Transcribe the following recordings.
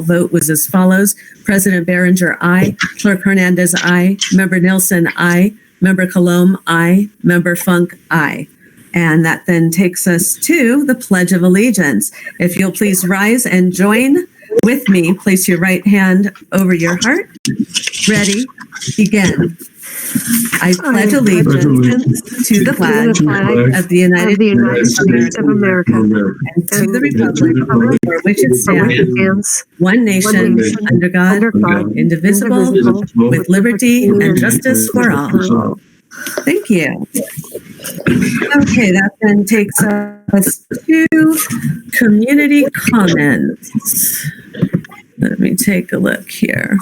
vote was as follows. President Behringer, aye. Clerk Hernandez, aye. Member Nilsson, aye. Member Colomb, aye. Member Funk, aye. And that then takes us to the Pledge of Allegiance. If you'll please rise and join with me, place your right hand over your heart. Ready, begin. I pledge allegiance to the flag of the United States of America and to the republic for which it stands, one nation, under God, indivisible, with liberty and justice for all. Thank you. Okay, that then takes us to community comments. Let me take a look here.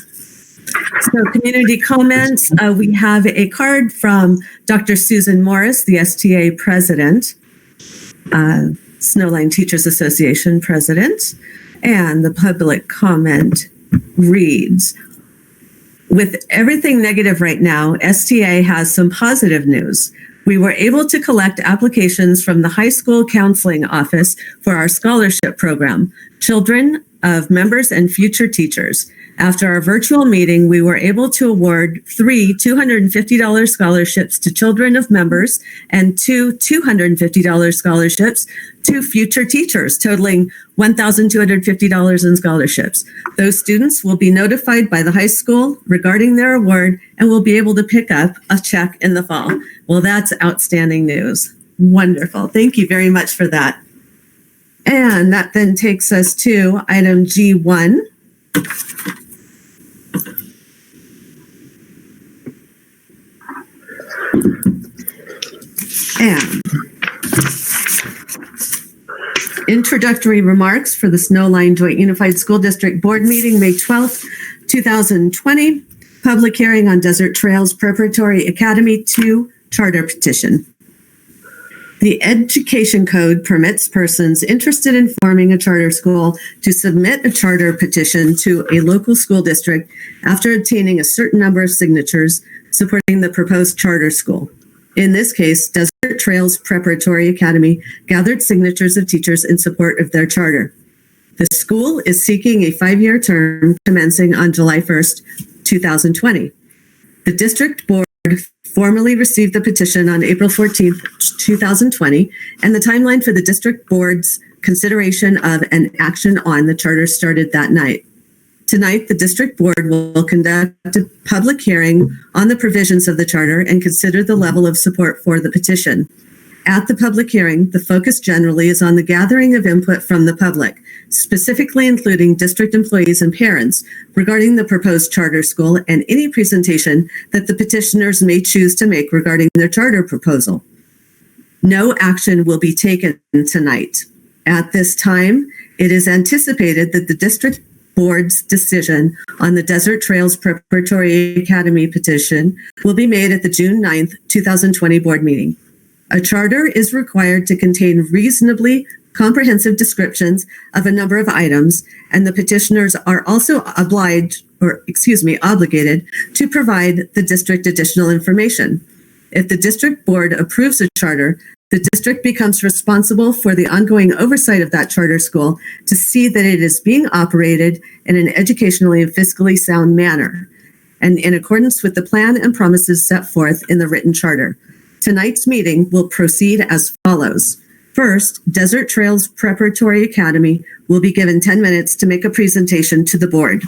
So community comments, we have a card from Dr. Susan Morris, the STA president, Snowline Teachers Association president, and the public comment reads, with everything negative right now, STA has some positive news. We were able to collect applications from the high school counseling office for our scholarship program, Children of Members and Future Teachers. After our virtual meeting, we were able to award 3 $250 scholarships to children of members and 2 $250 scholarships to future teachers, totaling $1,250 in scholarships. Those students will be notified by the high school regarding their award and will be able to pick up a check in the fall. Well, that's outstanding news. Wonderful. Thank you very much for that. And that then takes us to item G1. And introductory remarks for the Snowline Joint Unified School District Board meeting, May 12th, 2020. Public hearing on Desert Trails Preparatory Academy 2 charter petition. The Education Code permits persons interested in forming a charter school to submit a charter petition to a local school district after obtaining a certain number of signatures supporting the proposed charter school. In this case, Desert Trails Preparatory Academy gathered signatures of teachers in support of their charter. The school is seeking a 5-year term commencing on July 1st, 2020. The district board formally received the petition on April 14th, 2020, and the timeline for the district board's consideration of an action on the charter started that night. Tonight, the district board will conduct a public hearing on the provisions of the charter and consider the level of support for the petition. At the public hearing, the focus generally is on the gathering of input from the public, specifically including district employees and parents regarding the proposed charter school and any presentation that the petitioners may choose to make regarding their charter proposal. No action will be taken tonight. At this time, it is anticipated that the district board's decision on the Desert Trails Preparatory Academy petition will be made at the June 9th, 2020 board meeting. A charter is required to contain reasonably comprehensive descriptions of a number of items, and the petitioners are also obligated to provide the district additional information. If the district board approves a charter, the district becomes responsible for the ongoing oversight of that charter school to see that it is being operated in an educationally and fiscally sound manner, and in accordance with the plan and promises set forth in the written charter. Tonight's meeting will proceed as follows. First, Desert Trails Preparatory Academy will be given 10 minutes to make a presentation to the board.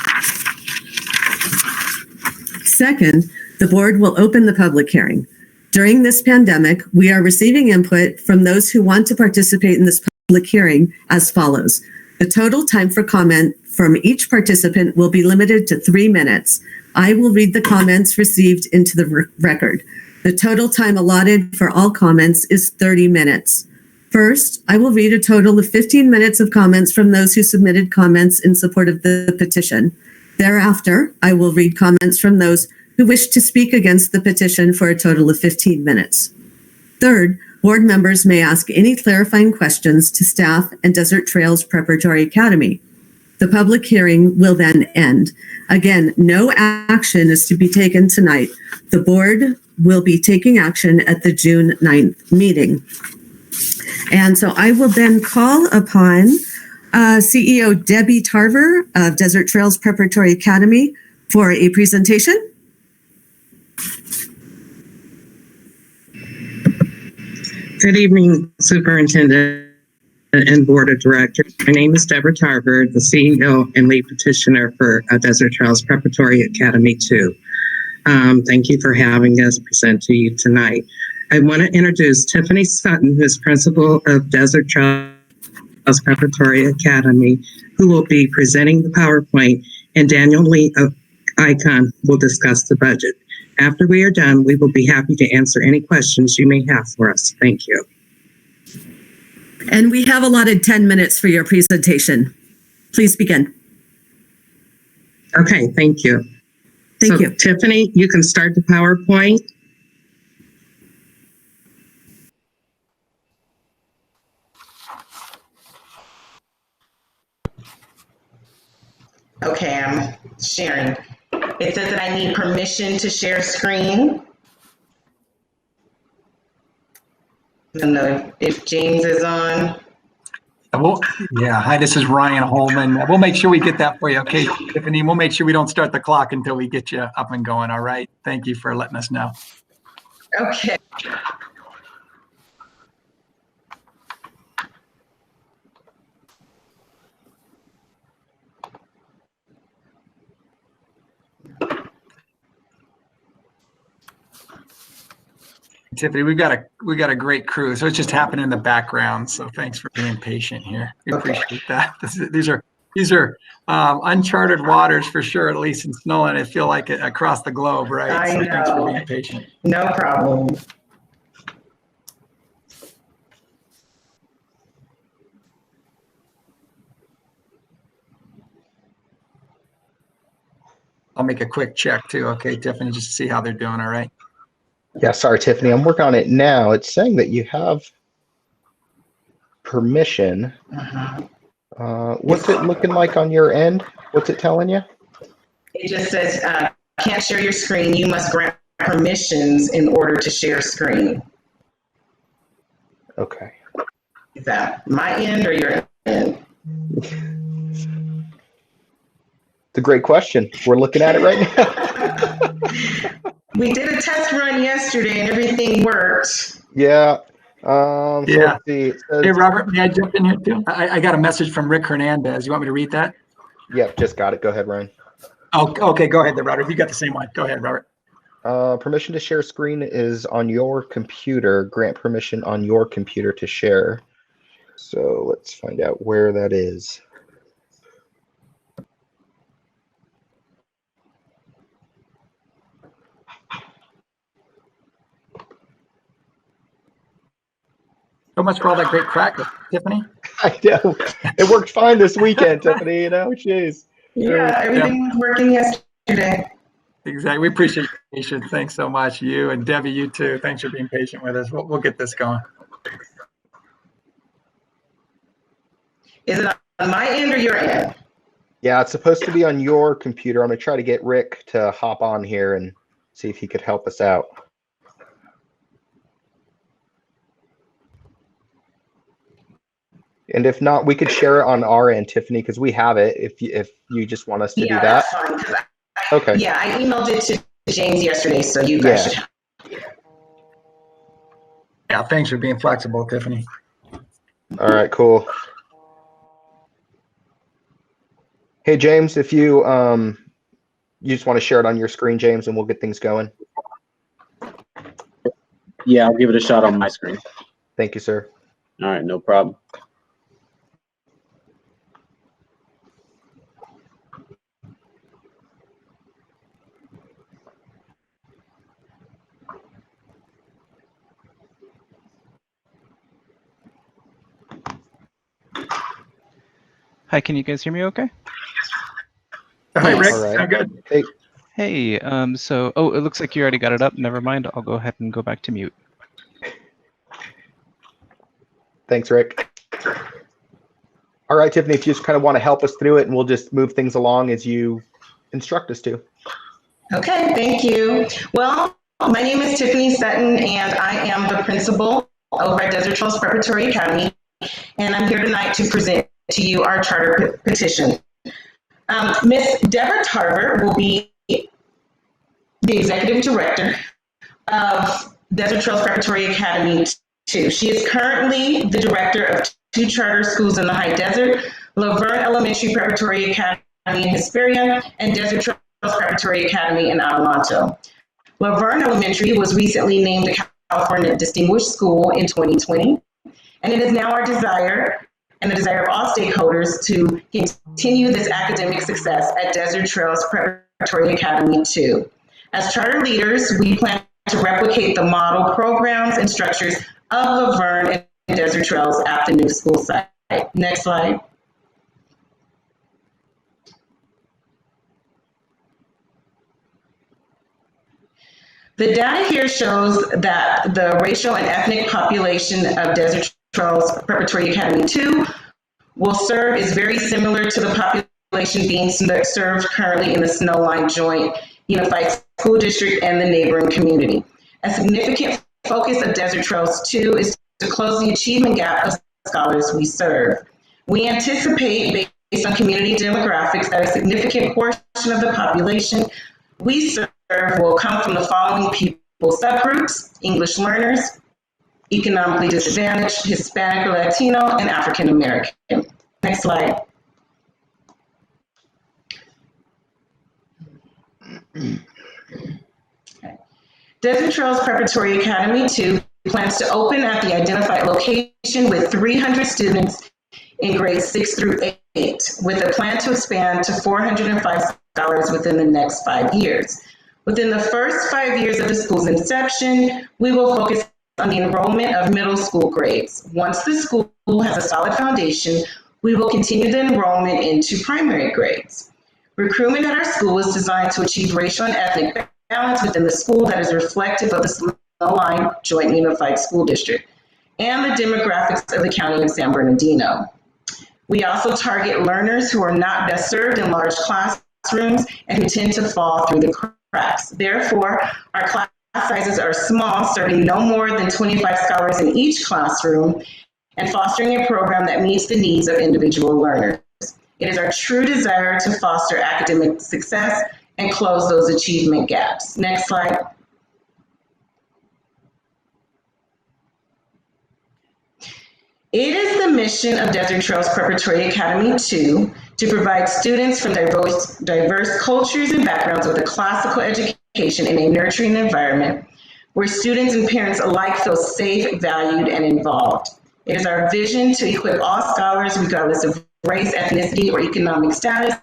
Second, the board will open the public hearing. During this pandemic, we are receiving input from those who want to participate in this public hearing as follows. The total time for comment from each participant will be limited to 3 minutes. I will read the comments received into the record. The total time allotted for all comments is 30 minutes. First, I will read a total of 15 minutes of comments from those who submitted comments in support of the petition. Thereafter, I will read comments from those who wish to speak against the petition for a total of 15 minutes. Third, board members may ask any clarifying questions to staff and Desert Trails Preparatory Academy. The public hearing will then end. Again, no action is to be taken tonight. The board will be taking action at the June 9th meeting. And so I will then call upon CEO Debbie Tarver of Desert Trails Preparatory Academy for a presentation. Good evening, Superintendent and Board of Directors. My name is Deborah Tarver, the CEO and lead petitioner for Desert Trails Preparatory Academy 2. Thank you for having us present to you tonight. I want to introduce Tiffany Sutton, who is principal of Desert Trails Preparatory Academy, who will be presenting the PowerPoint, and Daniel Lee of ICON will discuss the budget. After we are done, we will be happy to answer any questions you may have for us. Thank you. And we have allotted 10 minutes for your presentation. Please begin. Okay, thank you. Thank you. Tiffany, you can start the PowerPoint. Okay, I'm sharing. It says that I need permission to share screen. I don't know if James is on. Yeah, hi, this is Ryan Holman. We'll make sure we get that for you, okay, Tiffany? We'll make sure we don't start the clock until we get you up and going, all right? Thank you for letting us know. Okay. Tiffany, we got a great crew, so it's just happening in the background. So thanks for being patient here. We appreciate that. These are uncharted waters for sure, at least in Snowline. I feel like it across the globe, right? I know. Thanks for being patient. No problem. I'll make a quick check too, okay, Tiffany, just to see how they're doing. All right. Yeah, sorry, Tiffany. I'm working on it now. It's saying that you have permission. What's it looking like on your end? What's it telling you? It just says, can't share your screen. You must grant permissions in order to share screen. Okay. Is that my end or your end? It's a great question. We're looking at it right now. We did a test run yesterday and everything worked. Yeah. So let's see. Hey, Robert, may I jump in here too? I got a message from Rick Hernandez. You want me to read that? Yep, just got it. Go ahead, Ryan. Oh, okay. Go ahead, there, Robert. You got the same one. Go ahead, Robert. Permission to share screen is on your computer. Grant permission on your computer to share. So let's find out where that is. So much for all that great practice, Tiffany. I know. It worked fine this weekend, Tiffany, you know, jeez. Yeah, everything was working yesterday. Exactly. We appreciate your patience. Thanks so much. You and Debbie, you too. Thanks for being patient with us. We'll get this going. Is it on my end or your end? Yeah, it's supposed to be on your computer. I'm going to try to get Rick to hop on here and see if he could help us out. And if not, we could share it on our end, Tiffany, because we have it. If you just want us to do that. That's fine. Okay. Yeah, I emailed it to James yesterday, so you guys should. Yeah, thanks for being flexible, Tiffany. All right, cool. Hey, James, if you you just want to share it on your screen, James, and we'll get things going. Yeah, I'll give it a shot on my screen. Thank you, sir. All right, no problem. Hi, can you guys hear me okay? Hi, Rick. All right. Good. Hey. Hey, it looks like you already got it up. Never mind. I'll go ahead and go back to mute. Thanks, Rick. All right, Tiffany, if you just kind of want to help us through it, and we'll just move things along as you instruct us to. Okay, thank you. Well, my name is Tiffany Sutton, and I am the principal over at Desert Trails Preparatory Academy, and I'm here tonight to present to you our charter petition. Ms. Deborah Tarver will be the executive director of Desert Trails Preparatory Academy 2. She is currently the director of 2 charter schools in the High Desert, Laverne Elementary Preparatory Academy in Hesperia and Desert Trails Preparatory Academy in Adelanto. Laverne Elementary was recently named a California Distinguished School in 2020, and it is now our desire and the desire of all stakeholders to continue this academic success at Desert Trails Preparatory Academy 2. As charter leaders, we plan to replicate the model programs and structures of Laverne and Desert Trails at the new school site. Next slide. The data here shows that the racial and ethnic population of Desert Trails Preparatory Academy 2 will serve is very similar to the population being served currently in the Snowline Joint Unified School District and the neighboring community. A significant focus of Desert Trails 2 is to close the achievement gap of scholars we serve. We anticipate, based on community demographics, that a significant portion of the population we serve will come from the following people subgroups: English learners, economically disadvantaged, Hispanic or Latino, and African American. Next slide. Okay. Desert Trails Preparatory Academy 2 plans to open at the identified location with 300 students in grades 6 through 8, with a plan to expand to 405 scholars within the next 5 years. Within the first 5 years of the school's inception, we will focus on the enrollment of middle school grades. Once the school has a solid foundation, we will continue the enrollment into primary grades. Recruitment at our school is designed to achieve racial and ethnic balance within the school that is reflective of the Snowline Joint Unified School District and the demographics of the County of San Bernardino. We also target learners who are not best served in large classrooms and who tend to fall through the cracks. Therefore, our class sizes are small, serving no more than 25 scholars in each classroom and fostering a program that meets the needs of individual learners. It is our true desire to foster academic success and close those achievement gaps. Next slide. It is the mission of Desert Trails Preparatory Academy 2 to provide students from diverse cultures and backgrounds with a classical education in a nurturing environment where students and parents alike feel safe, valued, and involved. It is our vision to equip all scholars, regardless of race, ethnicity, or economic status,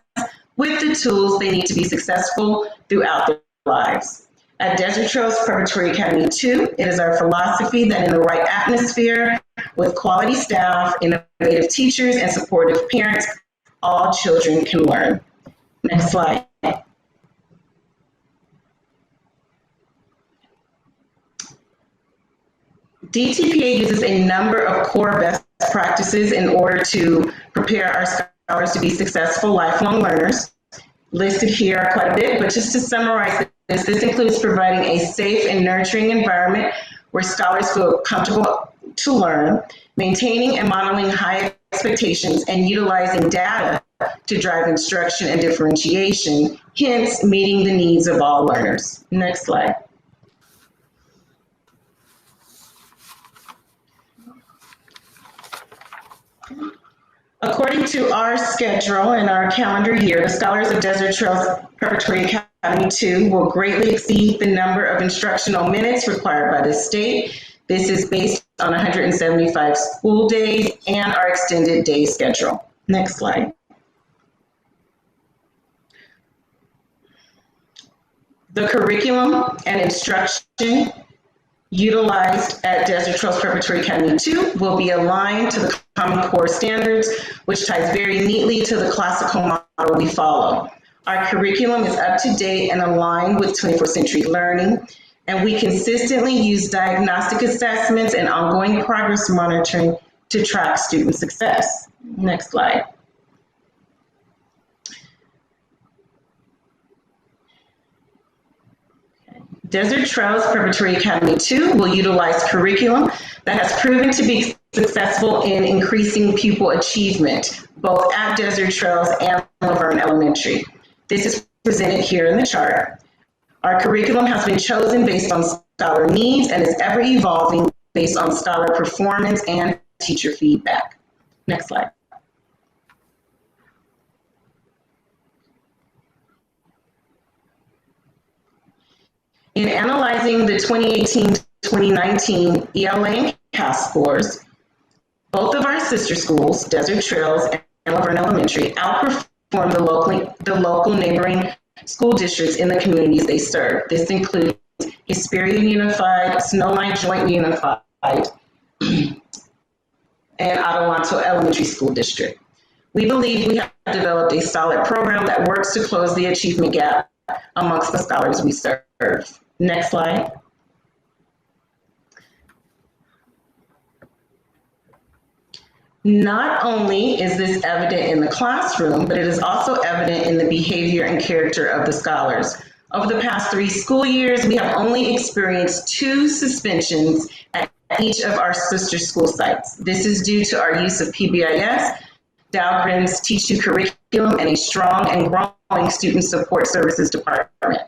with the tools they need to be successful throughout their lives. At Desert Trails Preparatory Academy 2, it is our philosophy that in the right atmosphere, with quality staff, innovative teachers, and supportive parents, all children can learn. Next slide. DTPA uses a number of core best practices in order to prepare our scholars to be successful lifelong learners. Listed here are quite a bit, but just to summarize this includes providing a safe and nurturing environment where scholars feel comfortable to learn, maintaining and modeling high expectations, and utilizing data to drive instruction and differentiation, hence meeting the needs of all learners. Next slide. According to our schedule and our calendar year, the scholars of Desert Trails Preparatory Academy 2 will greatly exceed the number of instructional minutes required by the state. This is based on 175 school days and our extended day schedule. Next slide. The curriculum and instruction utilized at Desert Trails Preparatory Academy 2 will be aligned to the Common Core standards, which ties very neatly to the classical model we follow. Our curriculum is up to date and aligned with 21st century learning, and we consistently use diagnostic assessments and ongoing progress monitoring to track student success. Next slide. Desert Trails Preparatory Academy 2 will utilize curriculum that has proven to be successful in increasing pupil achievement, both at Desert Trails and Laverne Elementary. This is presented here in the chart. Our curriculum has been chosen based on scholar needs and is ever evolving based on scholar performance and teacher feedback. Next slide. In analyzing the 2018-2019 ELA and CAS scores, both of our sister schools, Desert Trails and Laverne Elementary, outperformed the local neighboring school districts in the communities they serve. This includes Hesperia Unified, Snowline Joint Unified, and Adelanto Elementary School District. We believe we have developed a solid program that works to close the achievement gap amongst the scholars we serve. Next slide. Not only is this evident in the classroom, but it is also evident in the behavior and character of the scholars. Over the past 3 school years, we have only experienced 2 suspensions at each of our sister school sites. This is due to our use of PBIS, Dahlgren's Teach You curriculum, and a strong and growing student support services department.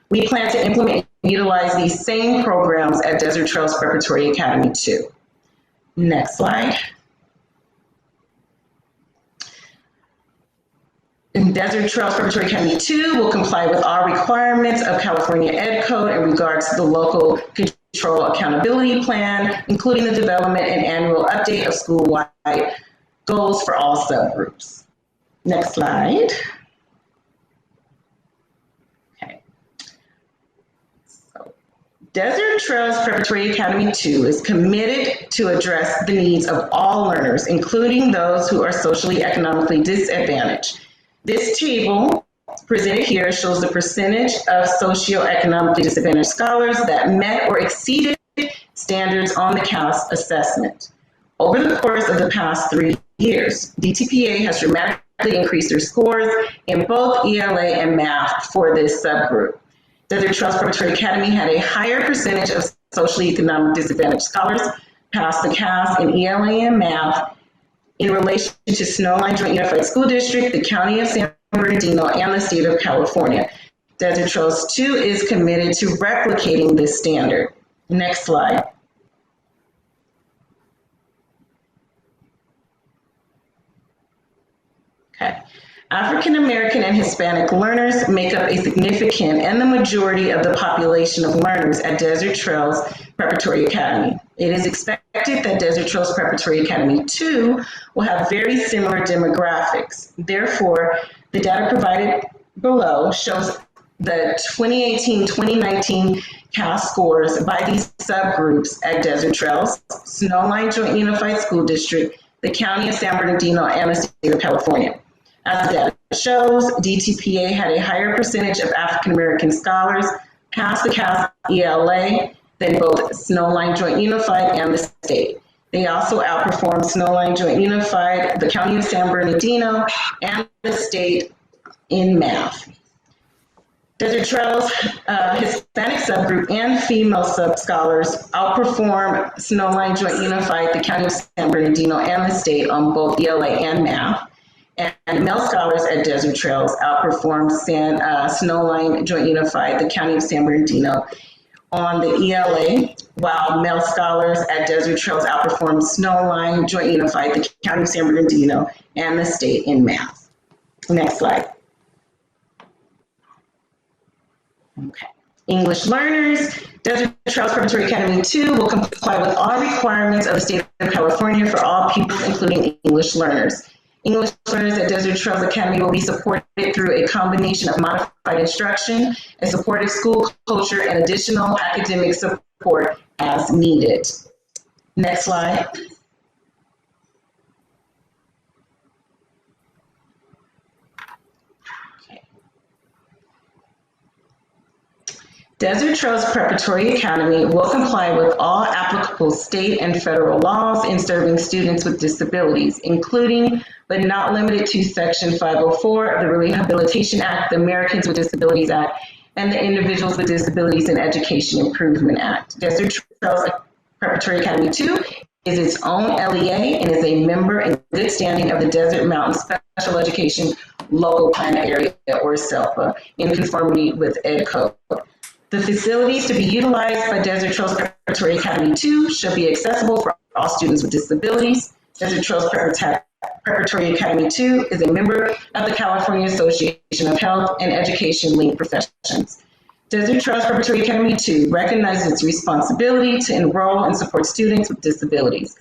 We plan to implement and utilize these same programs at Desert Trails Preparatory Academy too. Next slide. Desert Trails Preparatory Academy 2 will comply with all requirements of California Ed Code in regards to the local control accountability plan, including the development and annual update of school-wide goals for all subgroups. Next slide. Okay. So, Desert Trails Preparatory Academy 2 is committed to address the needs of all learners, including those who are socially economically disadvantaged. This table presented here shows the percentage of socioeconomically disadvantaged scholars that met or exceeded standards on the CAS assessment. Over the course of the past 3 years, DTPA has dramatically increased their scores in both ELA and math for this subgroup. Desert Trails Preparatory Academy had a higher percentage of socially economically disadvantaged scholars pass the CAS in ELA and math in relation to Snowline Joint Unified School District, the County of San Bernardino, and the State of California. Desert Trails 2 is committed to replicating this standard. Next slide. Okay. African American and Hispanic learners make up a significant and the majority of the population of learners at Desert Trails Preparatory Academy. It is expected that Desert Trails Preparatory Academy 2 will have very similar demographics. Therefore, the data provided below shows the 2018-2019 CAS scores by these subgroups at Desert Trails, Snowline Joint Unified School District, the County of San Bernardino, and the State of California. As the data shows, DTPA had a higher percentage of African American scholars pass the CAS ELA than both Snowline Joint Unified and the state. They also outperformed Snowline Joint Unified, the County of San Bernardino, and the state in math. Desert Trails Hispanic subgroup and female sub-scholars outperform Snowline Joint Unified, the County of San Bernardino, and the state on both ELA and math. And male scholars at Desert Trails outperform Snowline Joint Unified, the County of San Bernardino, on the ELA, while male scholars at Desert Trails outperform Snowline Joint Unified, the County of San Bernardino, and the state in math. Next slide. Okay. English learners, Desert Trails Preparatory Academy 2 will comply with all requirements of the state of California for all pupils, including English learners. English learners at Desert Trails Academy will be supported through a combination of modified instruction, a supportive school culture, and additional academic support as needed. Next slide. Desert Trails Preparatory Academy will comply with all applicable state and federal laws in serving students with disabilities, including but not limited to Section 504 of the Rehabilitation Act, the Americans with Disabilities Act, and the Individuals with Disabilities in Education Improvement Act. Desert Trails Preparatory Academy 2 is its own LEA and is a member in good standing of the Desert Mountain Special Education Local Plan Area, or SELPA, in conformity with Ed Code. The facilities to be utilized by Desert Trails Preparatory Academy 2 shall be accessible for all students with disabilities. Desert Trails Preparatory Academy 2 is a member of the California Association of Health and Education Linked Professions. Desert Trails Preparatory Academy 2 recognizes its responsibility to enroll and support students with disabilities.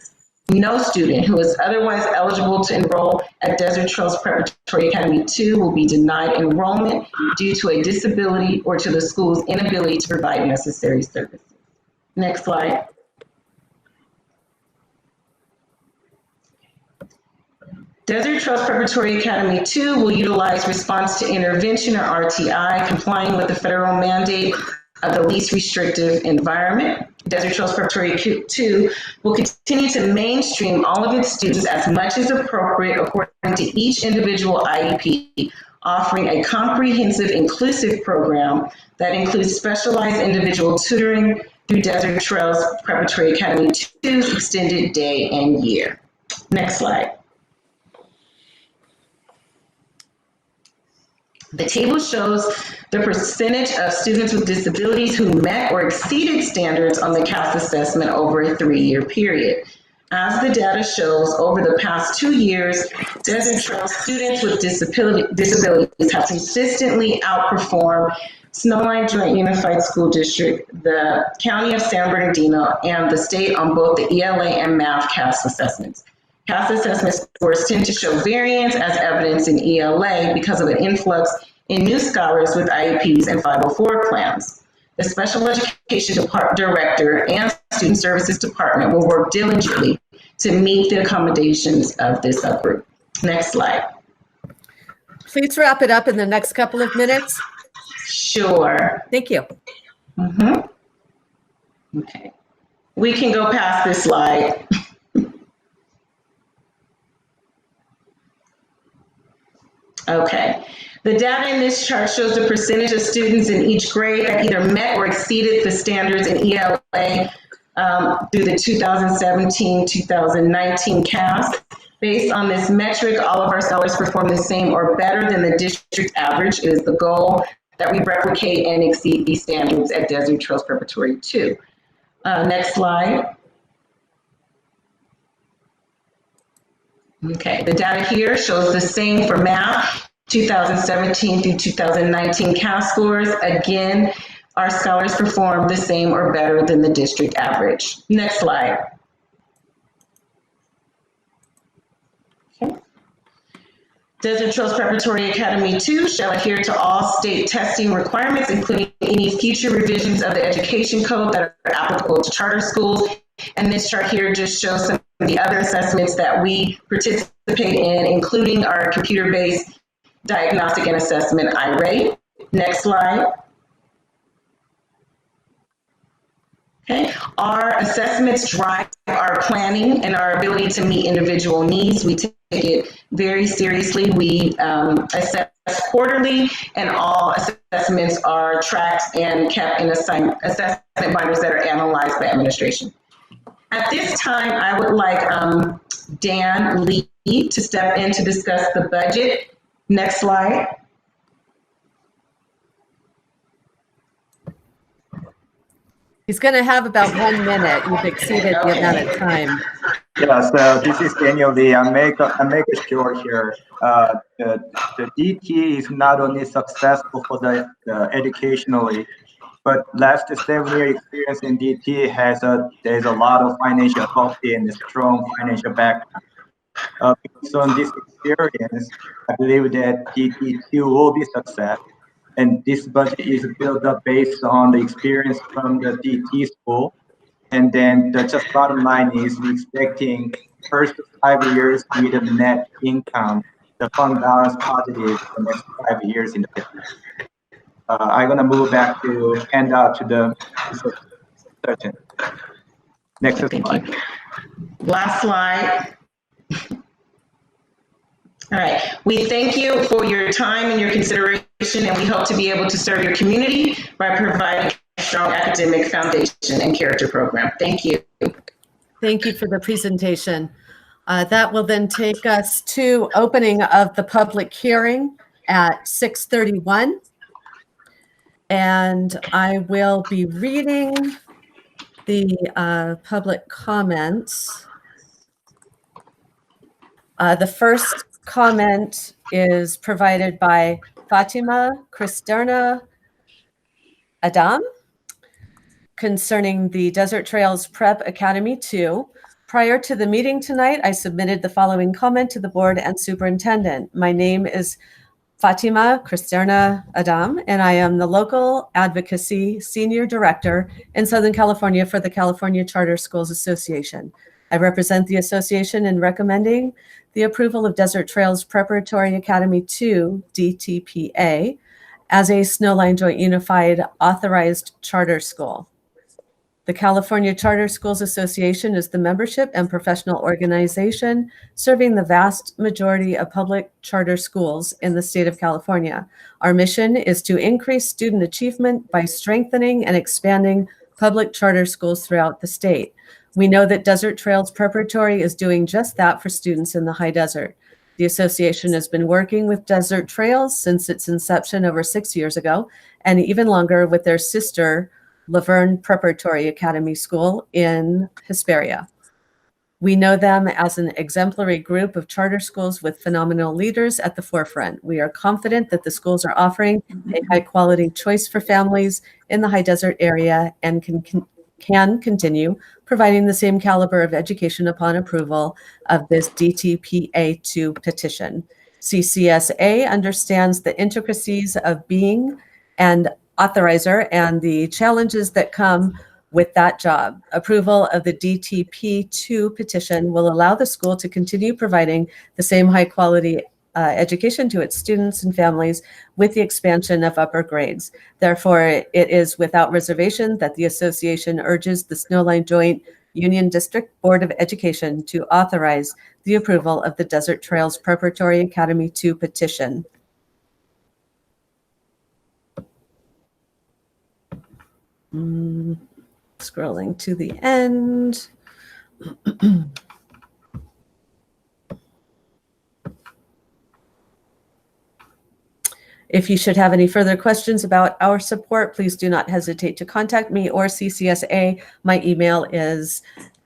No student who is otherwise eligible to enroll at Desert Trails Preparatory Academy 2 will be denied enrollment due to a disability or to the school's inability to provide necessary services. Next slide. Desert Trails Preparatory Academy 2 will utilize response to intervention, or RTI, complying with the federal mandate of the least restrictive environment. Desert Trails Preparatory 2 will continue to mainstream all of its students as much as appropriate according to each individual IEP, offering a comprehensive, inclusive program that includes specialized individual tutoring through Desert Trails Preparatory Academy 2's extended day and year. Next slide. The table shows the percentage of students with disabilities who met or exceeded standards on the CAS assessment over a 3-year period. As the data shows, over the past 2 years, Desert Trails students with disabilities have consistently outperformed Snowline Joint Unified School District, the County of San Bernardino, and the state on both the ELA and math CAS assessments. CAS assessment scores tend to show variance as evidenced in ELA because of an influx in new scholars with IEPs and 504 plans. The Special Education Director and Student Services Department will work diligently to meet the accommodations of this subgroup. Next slide. Please wrap it up in the next couple of minutes. Sure. Thank you. Okay. We can go past this slide. Okay. The data in this chart shows the percentage of students in each grade that either met or exceeded the standards in ELA through the 2017-2019 CAS. Based on this metric, all of our scholars perform the same or better than the district average. It is the goal that we replicate and exceed these standards at Desert Trails Preparatory 2. Next slide. Okay, the data here shows the same for math, 2017 through 2019 CAS scores. Again, our scholars perform the same or better than the district average. Next slide. Okay. Desert Trails Preparatory Academy 2 shall adhere to all state testing requirements, including any future revisions of the education code that are applicable to charter schools. And this chart here just shows some of the other assessments that we participate in, including our computer-based diagnostic and assessment IRA. Next slide. Okay, our assessments drive our planning and our ability to meet individual needs. We take it very seriously. We assess quarterly, and all assessments are tracked and kept in assessment binders that are analyzed by administration. At this time, I would like Dan Lee to step in to discuss the budget. Next slide. He's going to have about 1 minute. You've exceeded the amount of time. Yeah, so this is Daniel Lee. I'll make it short here. The DT is not only successful for the educationally, but last 7-year experience in DT there's a lot of financial healthy and strong financial background. So in this experience, I believe that DT2 will be success. And this budget is built up based on the experience from the DT school. And then the just bottom line is we're expecting first 5 years with a net income, the fund balance positive for the next 5 years in the business. I'm gonna move back to hand out to the certain. Next slide. Last slide. All right, we thank you for your time and your consideration, and we hope to be able to serve your community by providing a strong academic foundation and character program. Thank you. Thank you for the presentation. That will then take us to opening of the public hearing at 6:31. And I will be reading the public comments. The first comment is provided by Fatima Cristerna Adam concerning the Desert Trails Prep Academy 2. Prior to the meeting tonight, I submitted the following comment to the board and superintendent. My name is Fatima Cristerna Adam, and I am the Local Advocacy Senior Director in Southern California for the California Charter Schools Association. I represent the association in recommending the approval of Desert Trails Preparatory Academy 2, DTPA, as a Snowline Joint Unified Authorized Charter School. The California Charter Schools Association is the membership and professional organization serving the vast majority of public charter schools in the state of California. Our mission is to increase student achievement by strengthening and expanding public charter schools throughout the state. We know that Desert Trails Preparatory is doing just that for students in the high desert. The association has been working with Desert Trails since its inception over 6 years ago, and even longer with their sister Laverne Preparatory Academy School in Hesperia. We know them as an exemplary group of charter schools with phenomenal leaders at the forefront. We are confident that the schools are offering a high-quality choice for families in the high desert area and can continue providing the same caliber of education upon approval of this DTPA2 petition. CCSA understands the intricacies of being an authorizer and the challenges that come with that job. Approval of the DTP2 petition will allow the school to continue providing the same high quality education to its students and families with the expansion of upper grades. Therefore, it is without reservation that the association urges the Snowline Joint Union District Board of Education to authorize the approval of the Desert Trails Preparatory Academy 2 petition. Scrolling to the end. If you should have any further questions about our support, please do not hesitate to contact me or CCSA. My email is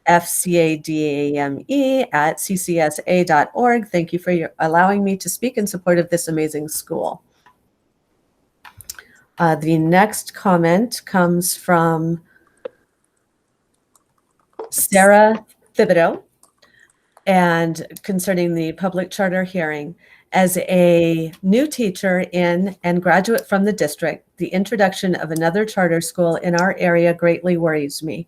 fcadame@ccsa.org. Thank you for allowing me to speak in support of this amazing school. The next comment comes from Sarah Thibodeau, and concerning the public charter hearing. As a new teacher in and graduate from the district, the introduction of another charter school in our area greatly worries me.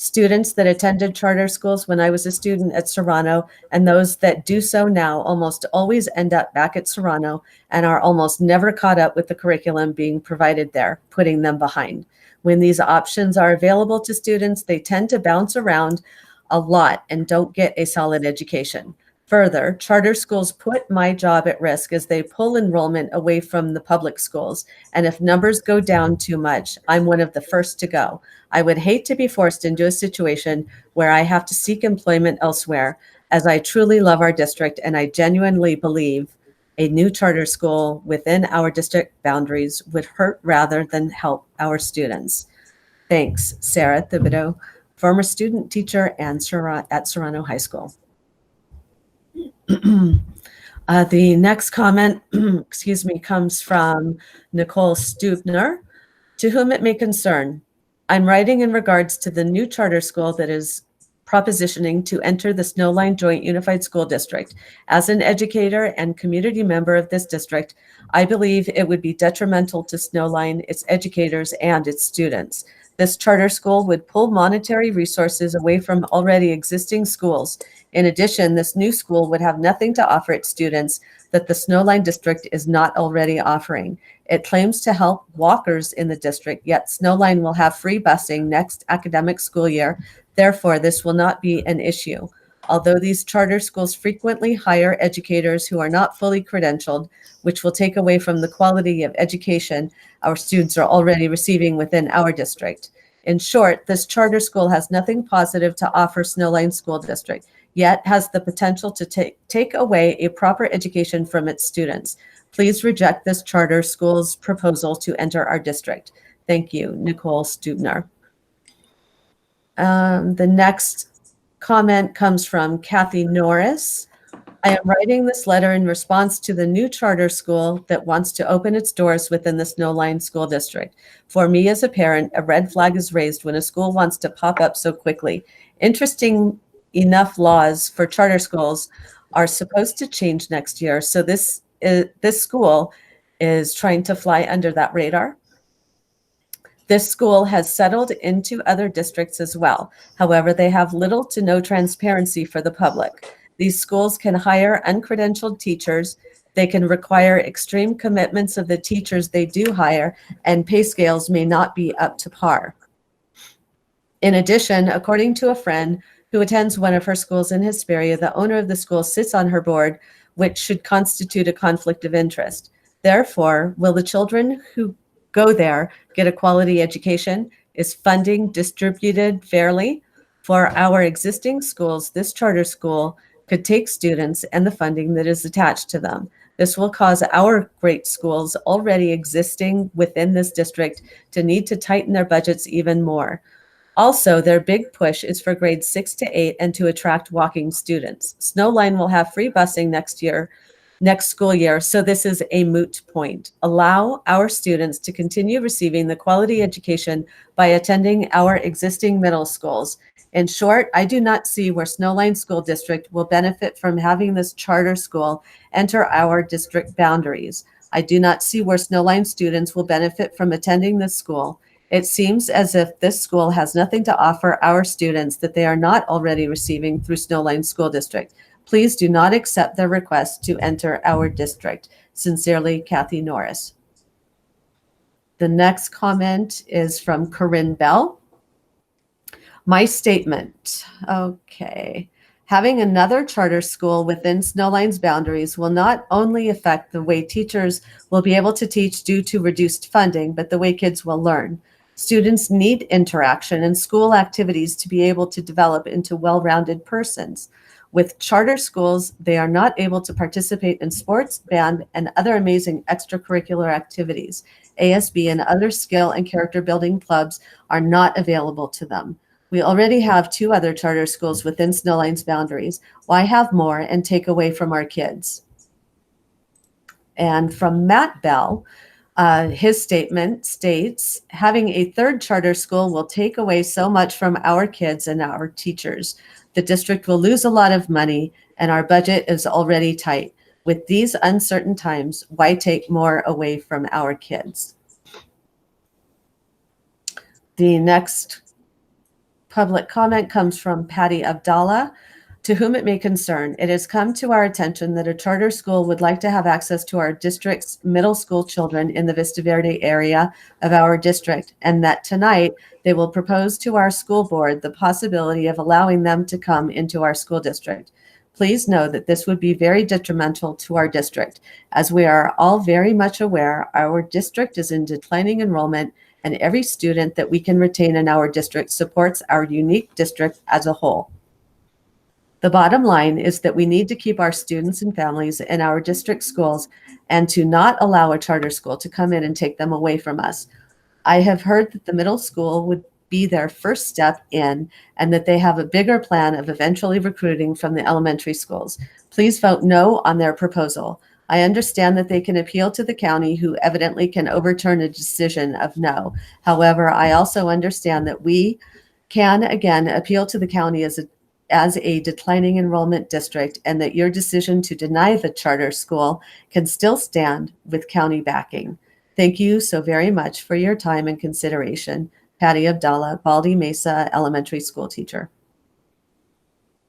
Students that attended charter schools when I was a student at Serrano and those that do so now almost always end up back at Serrano and are almost never caught up with the curriculum being provided there, putting them behind. When these options are available to students, they tend to bounce around a lot and don't get a solid education. Further, charter schools put my job at risk as they pull enrollment away from the public schools. And if numbers go down too much, I'm one of the first to go. I would hate to be forced into a situation where I have to seek employment elsewhere, as I truly love our district and I genuinely believe a new charter school within our district boundaries would hurt rather than help our students. Thanks, Sarah Thibodeau, former student teacher and at Serrano High School. The next comment, comes from Nicole Stubner, to whom it may concern. I'm writing in regards to the new charter school that is propositioning to enter the Snowline Joint Unified School District. As an educator and community member of this district, I believe it would be detrimental to Snowline, its educators, and its students. This charter school would pull monetary resources away from already existing schools. In addition, this new school would have nothing to offer its students that the Snowline district is not already offering. It claims to help walkers in the district, yet Snowline will have free busing next academic school year. Therefore, this will not be an issue. Although these charter schools frequently hire educators who are not fully credentialed, which will take away from the quality of education our students are already receiving within our district. In short, this charter school has nothing positive to offer Snowline School District, yet has the potential to take away a proper education from its students. Please reject this charter school's proposal to enter our district. Thank you, Nicole Stubner. The next comment comes from Kathy Norris. I am writing this letter in response to the new charter school that wants to open its doors within the Snowline School District. For me as a parent, a red flag is raised when a school wants to pop up so quickly. Interesting enough, laws for charter schools are supposed to change next year, so this school is trying to fly under that radar. This school has settled into other districts as well. However, they have little to no transparency for the public. These schools can hire uncredentialed teachers. They can require extreme commitments of the teachers they do hire, and pay scales may not be up to par. In addition, according to a friend who attends one of her schools in Hesperia, the owner of the school sits on her board, which should constitute a conflict of interest. Therefore, will the children who go there get a quality education? Is funding distributed fairly? For our existing schools, this charter school could take students and the funding that is attached to them. This will cause our great schools already existing within this district to need to tighten their budgets even more. Also, their big push is for grades 6 to 8 and to attract walking students. Snowline will have free busing next school year, so this is a moot point. Allow our students to continue receiving the quality education by attending our existing middle schools. In short, I do not see where Snowline School District will benefit from having this charter school enter our district boundaries. I do not see where Snowline students will benefit from attending this school. It seems as if this school has nothing to offer our students that they are not already receiving through Snowline School District. Please do not accept their request to enter our district. Sincerely, Kathy Norris. The next comment is from Corinne Bell. My statement, okay. Having another charter school within Snowline's boundaries will not only affect the way teachers will be able to teach due to reduced funding, but the way kids will learn. Students need interaction and school activities to be able to develop into well-rounded persons. With charter schools, they are not able to participate in sports, band, and other amazing extracurricular activities. ASB and other skill and character building clubs are not available to them. We already have 2 other charter schools within Snowline's boundaries. Why have more and take away from our kids? And from Matt Bell, his statement states, having a 3rd charter school will take away so much from our kids and our teachers. The district will lose a lot of money and our budget is already tight. With these uncertain times, why take more away from our kids? The next public comment comes from Patty Abdallah. To whom it may concern, it has come to our attention that a charter school would like to have access to our district's middle school children in the Vista Verde area of our district, and that tonight they will propose to our school board the possibility of allowing them to come into our school district. Please know that this would be very detrimental to our district. As we are all very much aware, our district is in declining enrollment, and every student that we can retain in our district supports our unique district as a whole. The bottom line is that we need to keep our students and families in our district schools and to not allow a charter school to come in and take them away from us. I have heard that the middle school would be their first step in and that they have a bigger plan of eventually recruiting from the elementary schools. Please vote no on their proposal. I understand that they can appeal to the county, who evidently can overturn a decision of no. However, I also understand that we can again appeal to the county as a declining enrollment district, and that your decision to deny the charter school can still stand with county backing. Thank you so very much for your time and consideration. Patty Abdallah, Baldy Mesa Elementary School teacher.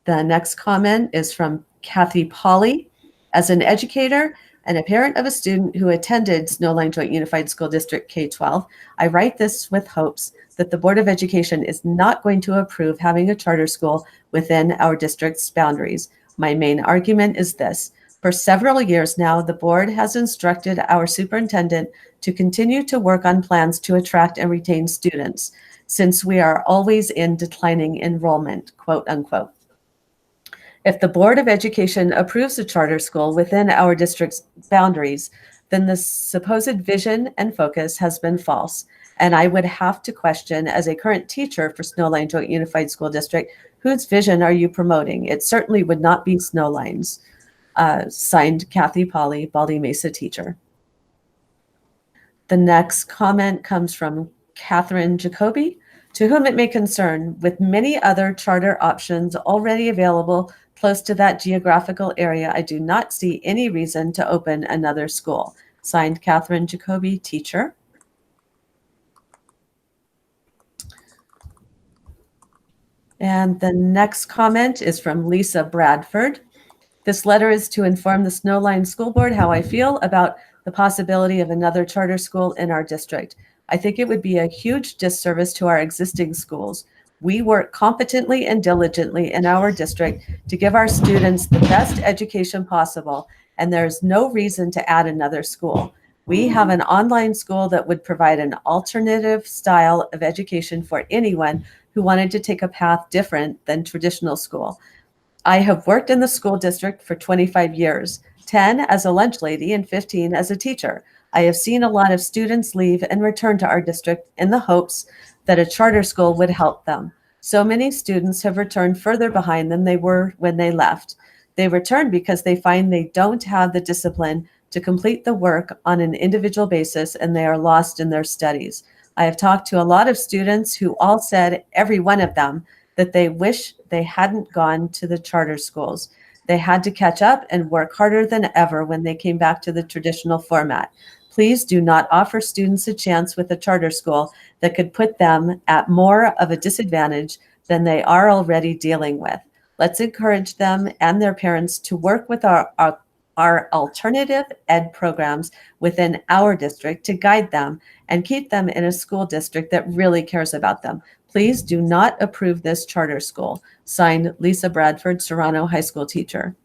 The next comment is from Kathy Polly. As an educator and a parent of a student who attended Snowline Joint Unified School District K-12, I write this with hopes that the Board of Education is not going to approve having a charter school within our district's boundaries. My main argument is this: For several years now, the board has instructed our superintendent to continue to work on plans to attract and retain students, since we are always in declining enrollment, quote unquote. If the Board of Education approves a charter school within our district's boundaries, then the supposed vision and focus has been false. And I would have to question, as a current teacher for Snowline Joint Unified School District, whose vision are you promoting? It certainly would not be Snowline's. Signed, Kathy Polly, Baldy Mesa teacher. The next comment comes from Catherine Jacoby. To whom it may concern, with many other charter options already available close to that geographical area, I do not see any reason to open another school. Signed, Catherine Jacoby, teacher. And the next comment is from Lisa Bradford. This letter is to inform the Snowline School Board how I feel about the possibility of another charter school in our district. I think it would be a huge disservice to our existing schools. We work competently and diligently in our district to give our students the best education possible, and there's no reason to add another school. We have an online school that would provide an alternative style of education for anyone who wanted to take a path different than traditional school. I have worked in the school district for 25 years, 10 as a lunch lady and 15 as a teacher. I have seen a lot of students leave and return to our district in the hopes that a charter school would help them. So many students have returned further behind than they were when they left. They return because they find they don't have the discipline to complete the work on an individual basis, and they are lost in their studies. I have talked to a lot of students who all said, every one of them, that they wish they hadn't gone to the charter schools. They had to catch up and work harder than ever when they came back to the traditional format. Please do not offer students a chance with a charter school that could put them at more of a disadvantage than they are already dealing with. Let's encourage them and their parents to work with our alternative ed programs within our district to guide them and keep them in a school district that really cares about them. Please do not approve this charter school. Signed, Lisa Bradford, Serrano High School teacher.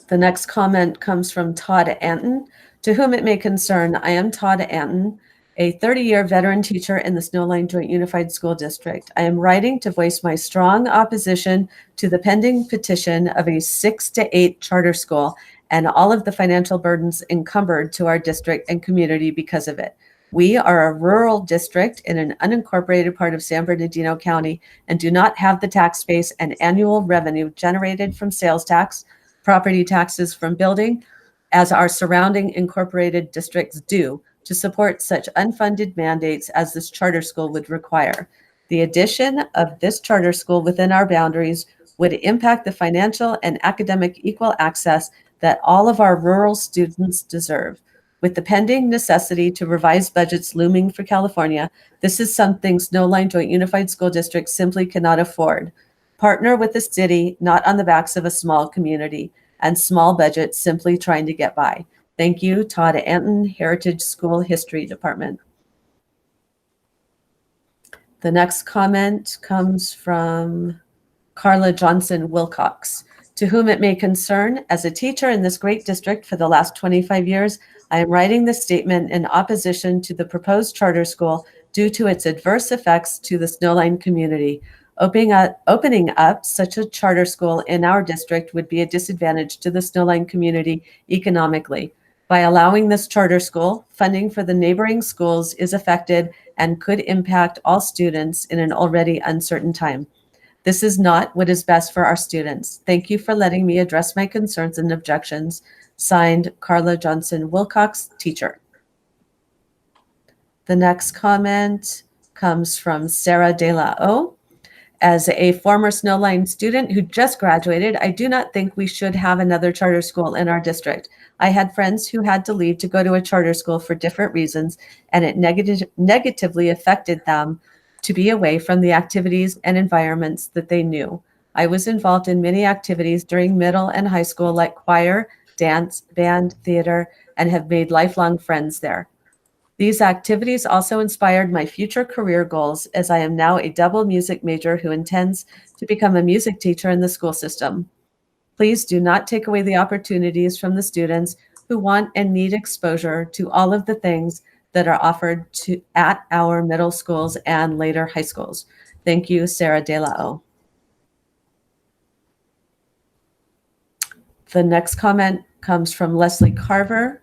The next comment comes from Todd Anton. To whom it may concern, I am Todd Anton, a 30-year veteran teacher in the Snowline Joint Unified School District. I am writing to voice my strong opposition to the pending petition of a 6 to 8 charter school and all of the financial burdens encumbered to our district and community because of it. We are a rural district in an unincorporated part of San Bernardino County and do not have the tax base and annual revenue generated from sales tax, property taxes from building, as our surrounding incorporated districts do, to support such unfunded mandates as this charter school would require. The addition of this charter school within our boundaries would impact the financial and academic equal access that all of our rural students deserve. With the pending necessity to revise budgets looming for California, this is something Snowline Joint Unified School District simply cannot afford. Partner with the city, not on the backs of a small community and small budget simply trying to get by. Thank you, Todd Anton, Heritage School History Department. The next comment comes from Carla Johnson Wilcox. To whom it may concern, as a teacher in this great district for the last 25 years, I am writing this statement in opposition to the proposed charter school due to its adverse effects to the Snowline community. Opening up such a charter school in our district would be a disadvantage to the Snowline community economically. By allowing this charter school, funding for the neighboring schools is affected and could impact all students in an already uncertain time. This is not what is best for our students. Thank you for letting me address my concerns and objections. Signed, Carla Johnson Wilcox, teacher. The next comment comes from Sarah De La O. As a former Snowline student who just graduated, I do not think we should have another charter school in our district. I had friends who had to leave to go to a charter school for different reasons, and it negatively affected them to be away from the activities and environments that they knew. I was involved in many activities during middle and high school, like choir, dance, band, theater, and have made lifelong friends there. These activities also inspired my future career goals, as I am now a double music major who intends to become a music teacher in the school system. Please do not take away the opportunities from the students who want and need exposure to all of the things that are offered at our middle schools and later high schools. Thank you, Sarah De La O. The next comment comes from Leslie Carver.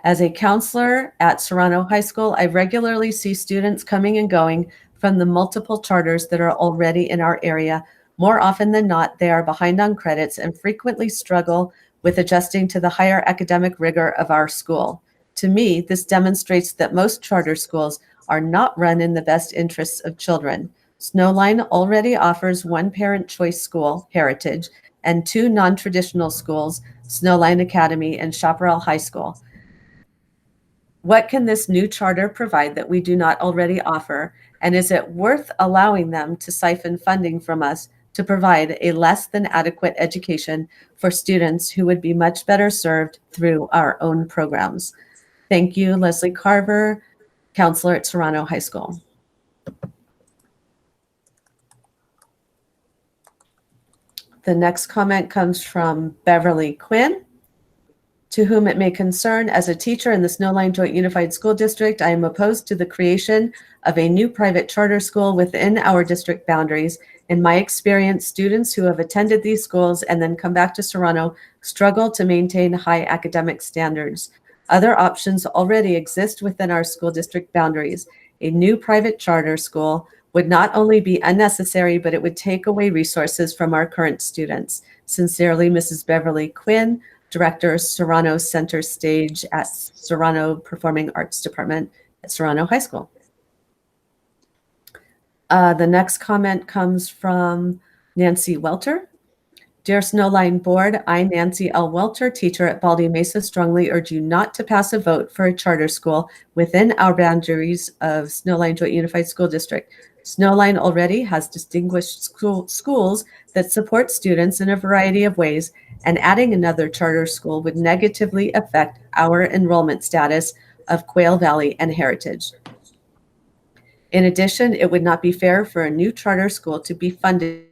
As a counselor at Serrano High School, I regularly see students coming and going from the multiple charters that are already in our area. More often than not, they are behind on credits and frequently struggle with adjusting to the higher academic rigor of our school. To me, this demonstrates that most charter schools are not run in the best interests of children. Snowline already offers one parent choice school, Heritage, and two non-traditional schools, Snowline Academy and Chaparral High School. What can this new charter provide that we do not already offer? And is it worth allowing them to siphon funding from us to provide a less than adequate education for students who would be much better served through our own programs? Thank you, Leslie Carver, counselor at Serrano High School. The next comment comes from Beverly Quinn. To whom it may concern, as a teacher in the Snowline Joint Unified School District, I am opposed to the creation of a new private charter school within our district boundaries. In my experience, students who have attended these schools and then come back to Serrano struggle to maintain high academic standards. Other options already exist within our school district boundaries. A new private charter school would not only be unnecessary, but it would take away resources from our current students. Sincerely, Mrs. Beverly Quinn, Director, Serrano Center Stage at Serrano Performing Arts Department at Serrano High School. The next comment comes from Nancy Welter. Dear Snowline Board, I, Nancy L. Welter, teacher at Baldy Mesa, strongly urge you not to pass a vote for a charter school within our boundaries of Snowline Joint Unified School District. Snowline already has distinguished schools that support students in a variety of ways, and adding another charter school would negatively affect our enrollment status of Quail Valley and Heritage. In addition, it would not be fair for a new charter school to be funded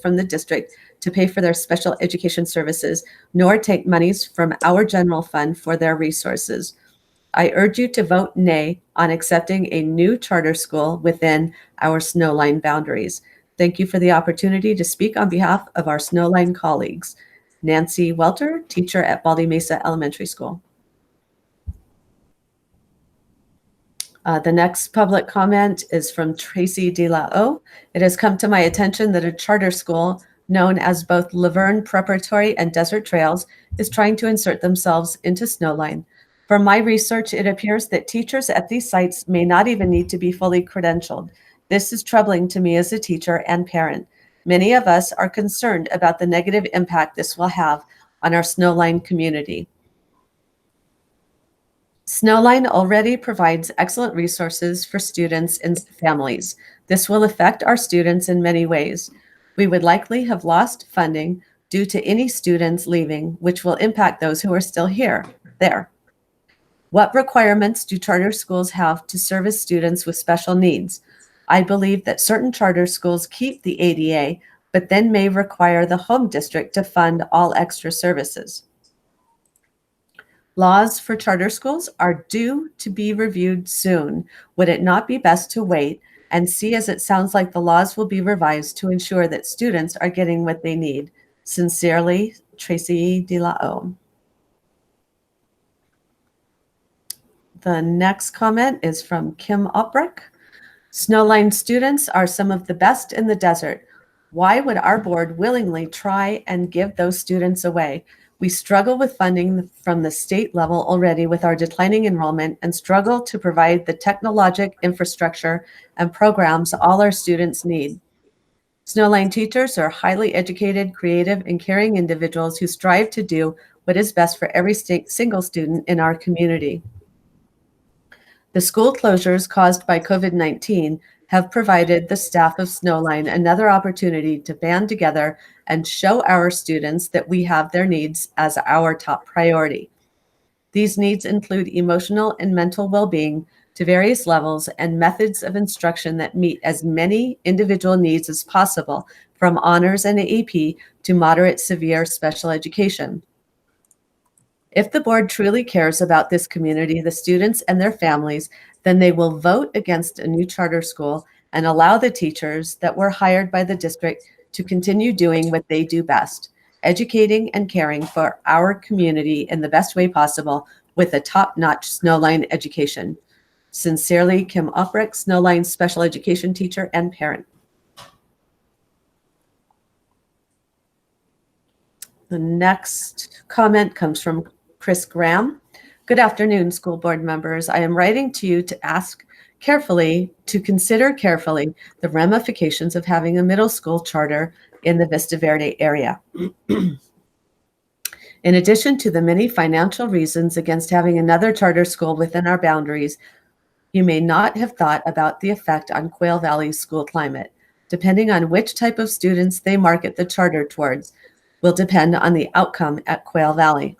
from the district to pay for their special education services, nor take monies from our general fund for their resources. I urge you to vote nay on accepting a new charter school within our Snowline boundaries. Thank you for the opportunity to speak on behalf of our Snowline colleagues. Nancy Welter, teacher at Baldy Mesa Elementary School. The next public comment is from Tracy De La O. It has come to my attention that a charter school known as both Laverne Preparatory and Desert Trails is trying to insert themselves into Snowline. From my research, it appears that teachers at these sites may not even need to be fully credentialed. This is troubling to me as a teacher and parent. Many of us are concerned about the negative impact this will have on our Snowline community. Snowline already provides excellent resources for students and families. This will affect our students in many ways. We would likely have lost funding due to any students leaving, which will impact those who are still there. What requirements do charter schools have to service students with special needs? I believe that certain charter schools keep the ADA, but then may require the home district to fund all extra services. Laws for charter schools are due to be reviewed soon. Would it not be best to wait and see, as it sounds like the laws will be revised to ensure that students are getting what they need? Sincerely, Tracy De La O. The next comment is from Kim Opreck. Snowline students are some of the best in the desert. Why would our board willingly try and give those students away? We struggle with funding from the state level already with our declining enrollment and struggle to provide the technologic infrastructure and programs all our students need. Snowline teachers are highly educated, creative, and caring individuals who strive to do what is best for every single student in our community. The school closures caused by COVID-19 have provided the staff of Snowline another opportunity to band together and show our students that we have their needs as our top priority. These needs include emotional and mental well-being, to various levels and methods of instruction that meet as many individual needs as possible, from honors and AP to moderate severe special education. If the board truly cares about this community, the students and their families, then they will vote against a new charter school and allow the teachers that were hired by the district to continue doing what they do best, educating and caring for our community in the best way possible with a top-notch Snowline education. Sincerely, Kim Uprick, Snowline special education teacher and parent. The next comment comes from Chris Graham. Good afternoon, school board members. I am writing to you to consider carefully the ramifications of having a middle school charter in the Vista Verde area. In addition to the many financial reasons against having another charter school within our boundaries, you may not have thought about the effect on Quail Valley's school climate. Depending on which type of students they market the charter towards will depend on the outcome at Quail Valley.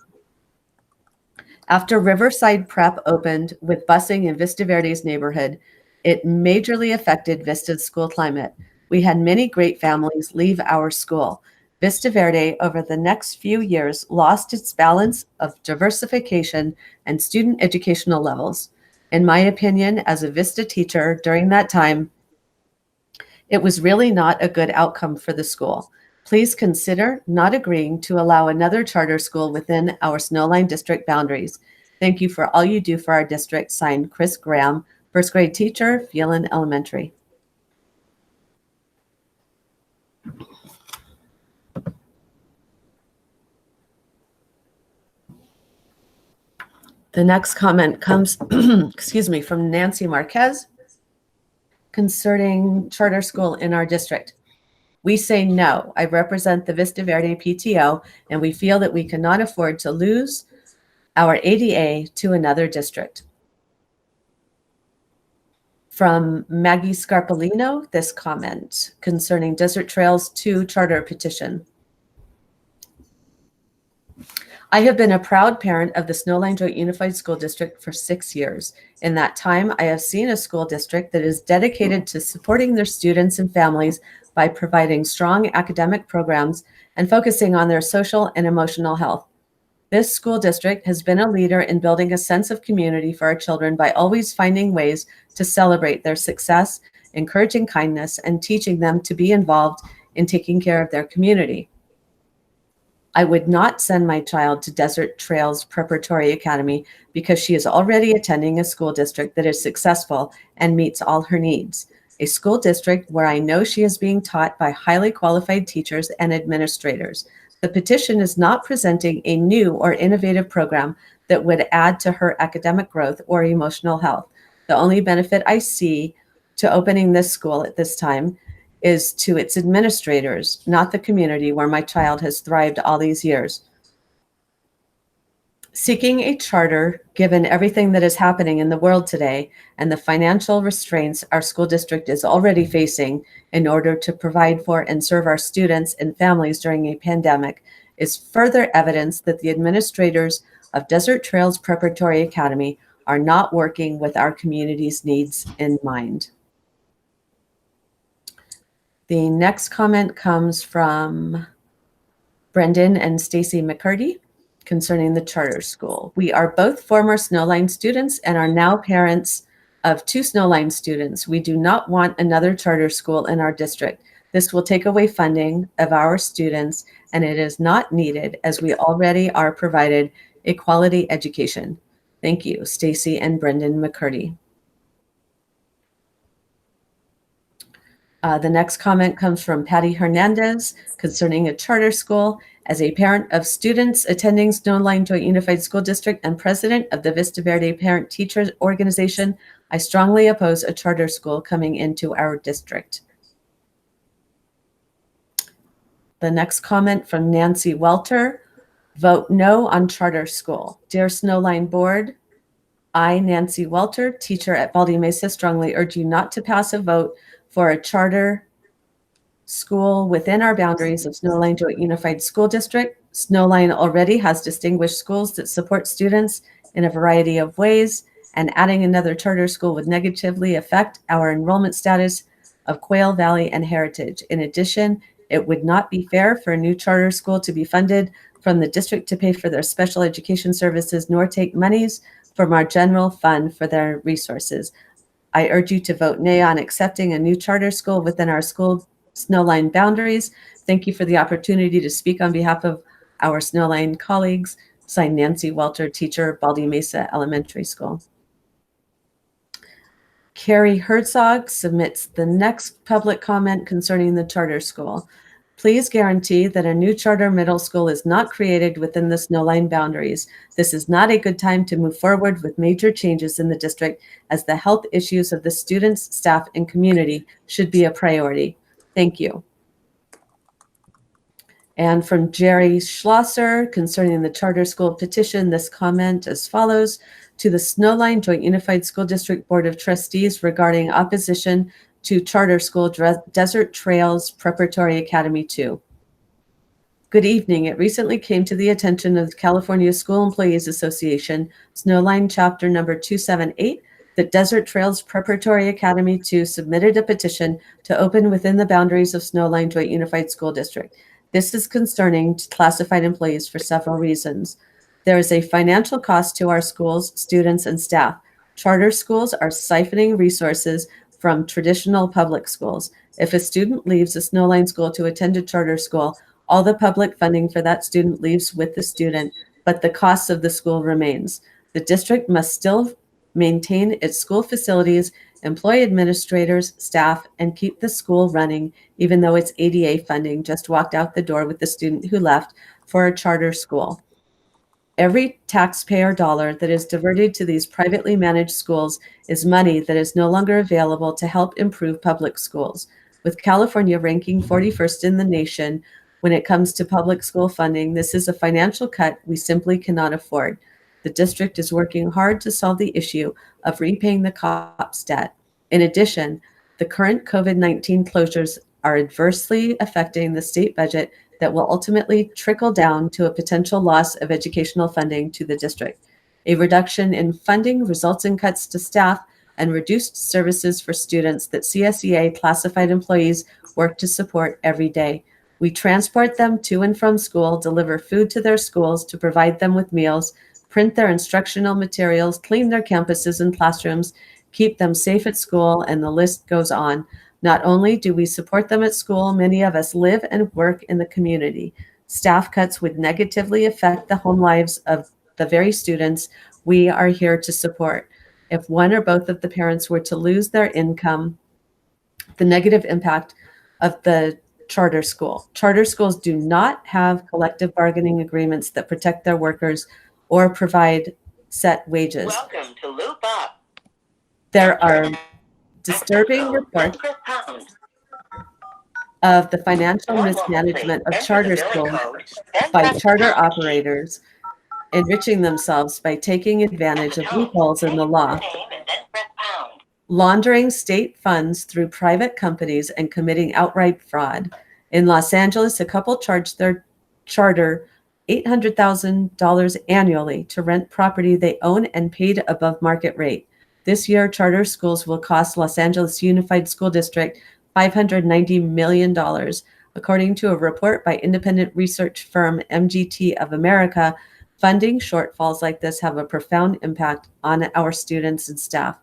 After Riverside Prep opened with busing in Vista Verde's neighborhood, it majorly affected Vista's school climate. We had many great families leave our school. Vista Verde, over the next few years, lost its balance of diversification and student educational levels. In my opinion, as a Vista teacher during that time, it was really not a good outcome for the school. Please consider not agreeing to allow another charter school within our Snowline district boundaries. Thank you for all you do for our district. Signed, Chris Graham, first grade teacher, Phelan Elementary. The next comment comes, from Nancy Marquez concerning charter school in our district. We say no. I represent the Vista Verde PTO, and we feel that we cannot afford to lose our ADA to another district. From Maggie Scarpolino, this comment concerning Desert Trails 2 charter petition. I have been a proud parent of the Snowline Joint Unified School District for 6 years. In that time, I have seen a school district that is dedicated to supporting their students and families by providing strong academic programs and focusing on their social and emotional health. This school district has been a leader in building a sense of community for our children by always finding ways to celebrate their success, encouraging kindness, and teaching them to be involved in taking care of their community. I would not send my child to Desert Trails Preparatory Academy because she is already attending a school district that is successful and meets all her needs. A school district where I know she is being taught by highly qualified teachers and administrators. The petition is not presenting a new or innovative program that would add to her academic growth or emotional health. The only benefit I see to opening this school at this time is to its administrators, not the community where my child has thrived all these years. Seeking a charter, given everything that is happening in the world today and the financial restraints our school district is already facing in order to provide for and serve our students and families during a pandemic, is further evidence that the administrators of Desert Trails Preparatory Academy are not working with our community's needs in mind. The next comment comes from Brendan and Stacy McCurdy concerning the charter school. We are both former Snowline students and are now parents of 2 Snowline students. We do not want another charter school in our district. This will take away funding of our students, and it is not needed as we already are provided a quality education. Thank you, Stacy and Brendan McCurdy. The next comment comes from Patty Hernandez concerning a charter school. As a parent of students attending Snowline Joint Unified School District and president of the Vista Verde Parent Teachers Organization, I strongly oppose a charter school coming into our district. The next comment from Nancy Welter, vote no on charter school. Dear Snowline Board, I, Nancy Welter, teacher at Baldy Mesa, strongly urge you not to pass a vote for a charter school within our boundaries of Snowline Joint Unified School District. Snowline already has distinguished schools that support students in a variety of ways and adding another charter school would negatively affect our enrollment status of Quail Valley and Heritage. In addition, it would not be fair for a new charter school to be funded from the district to pay for their special education services, nor take monies from our general fund for their resources. I urge you to vote nay on accepting a new charter school within our school Snowline boundaries. Thank you for the opportunity to speak on behalf of our Snowline colleagues. Signed, Nancy Welter, teacher, Baldy Mesa Elementary School. Carrie Herzog submits the next public comment concerning the charter school. Please guarantee that a new charter middle school is not created within the Snowline boundaries. This is not a good time to move forward with major changes in the district, as the health issues of the students, staff, and community should be a priority. Thank you. And from Jerry Schlosser concerning the charter school petition, this comment as follows: to the Snowline Joint Unified School District Board of Trustees regarding opposition to charter school Desert Trails Preparatory Academy 2. Good evening. It recently came to the attention of the California School Employees Association, Snowline Chapter number 278, that Desert Trails Preparatory Academy 2 submitted a petition to open within the boundaries of Snowline Joint Unified School District. This is concerning to classified employees for several reasons. There is a financial cost to our schools, students, and staff. Charter schools are siphoning resources from traditional public schools. If a student leaves a Snowline school to attend a charter school, all the public funding for that student leaves with the student, but the cost of the school remains. The district must still maintain its school facilities, employ administrators, staff, and keep the school running, even though its ADA funding just walked out the door with the student who left for a charter school. Every taxpayer dollar that is diverted to these privately managed schools is money that is no longer available to help improve public schools. With California ranking 41st in the nation when it comes to public school funding, this is a financial cut we simply cannot afford. The district is working hard to solve the issue of repaying the COPS debt. In addition, the current COVID-19 closures are adversely affecting the state budget that will ultimately trickle down to a potential loss of educational funding to the district. A reduction in funding results in cuts to staff and reduced services for students that CSEA classified employees work to support every day. We transport them to and from school, deliver food to their schools to provide them with meals, print their instructional materials, clean their campuses and classrooms, keep them safe at school, and the list goes on. Not only do we support them at school, many of us live and work in the community. Staff cuts would negatively affect the home lives of the very students we are here to support. If one or both of the parents were to lose their income, the negative impact of the charter school. Charter schools do not have collective bargaining agreements that protect their workers or provide set wages. Welcome to Loop Up. There are disturbing reports of the financial mismanagement of charter schools by charter operators enriching themselves by taking advantage of loopholes in the law, laundering state funds through private companies, and committing outright fraud. In Los Angeles, a couple charged their charter $800,000 annually to rent property they own and paid above market rate. This year, charter schools will cost Los Angeles Unified School District $590 million. According to a report by independent research firm MGT of America, funding shortfalls like this have a profound impact on our students and staff.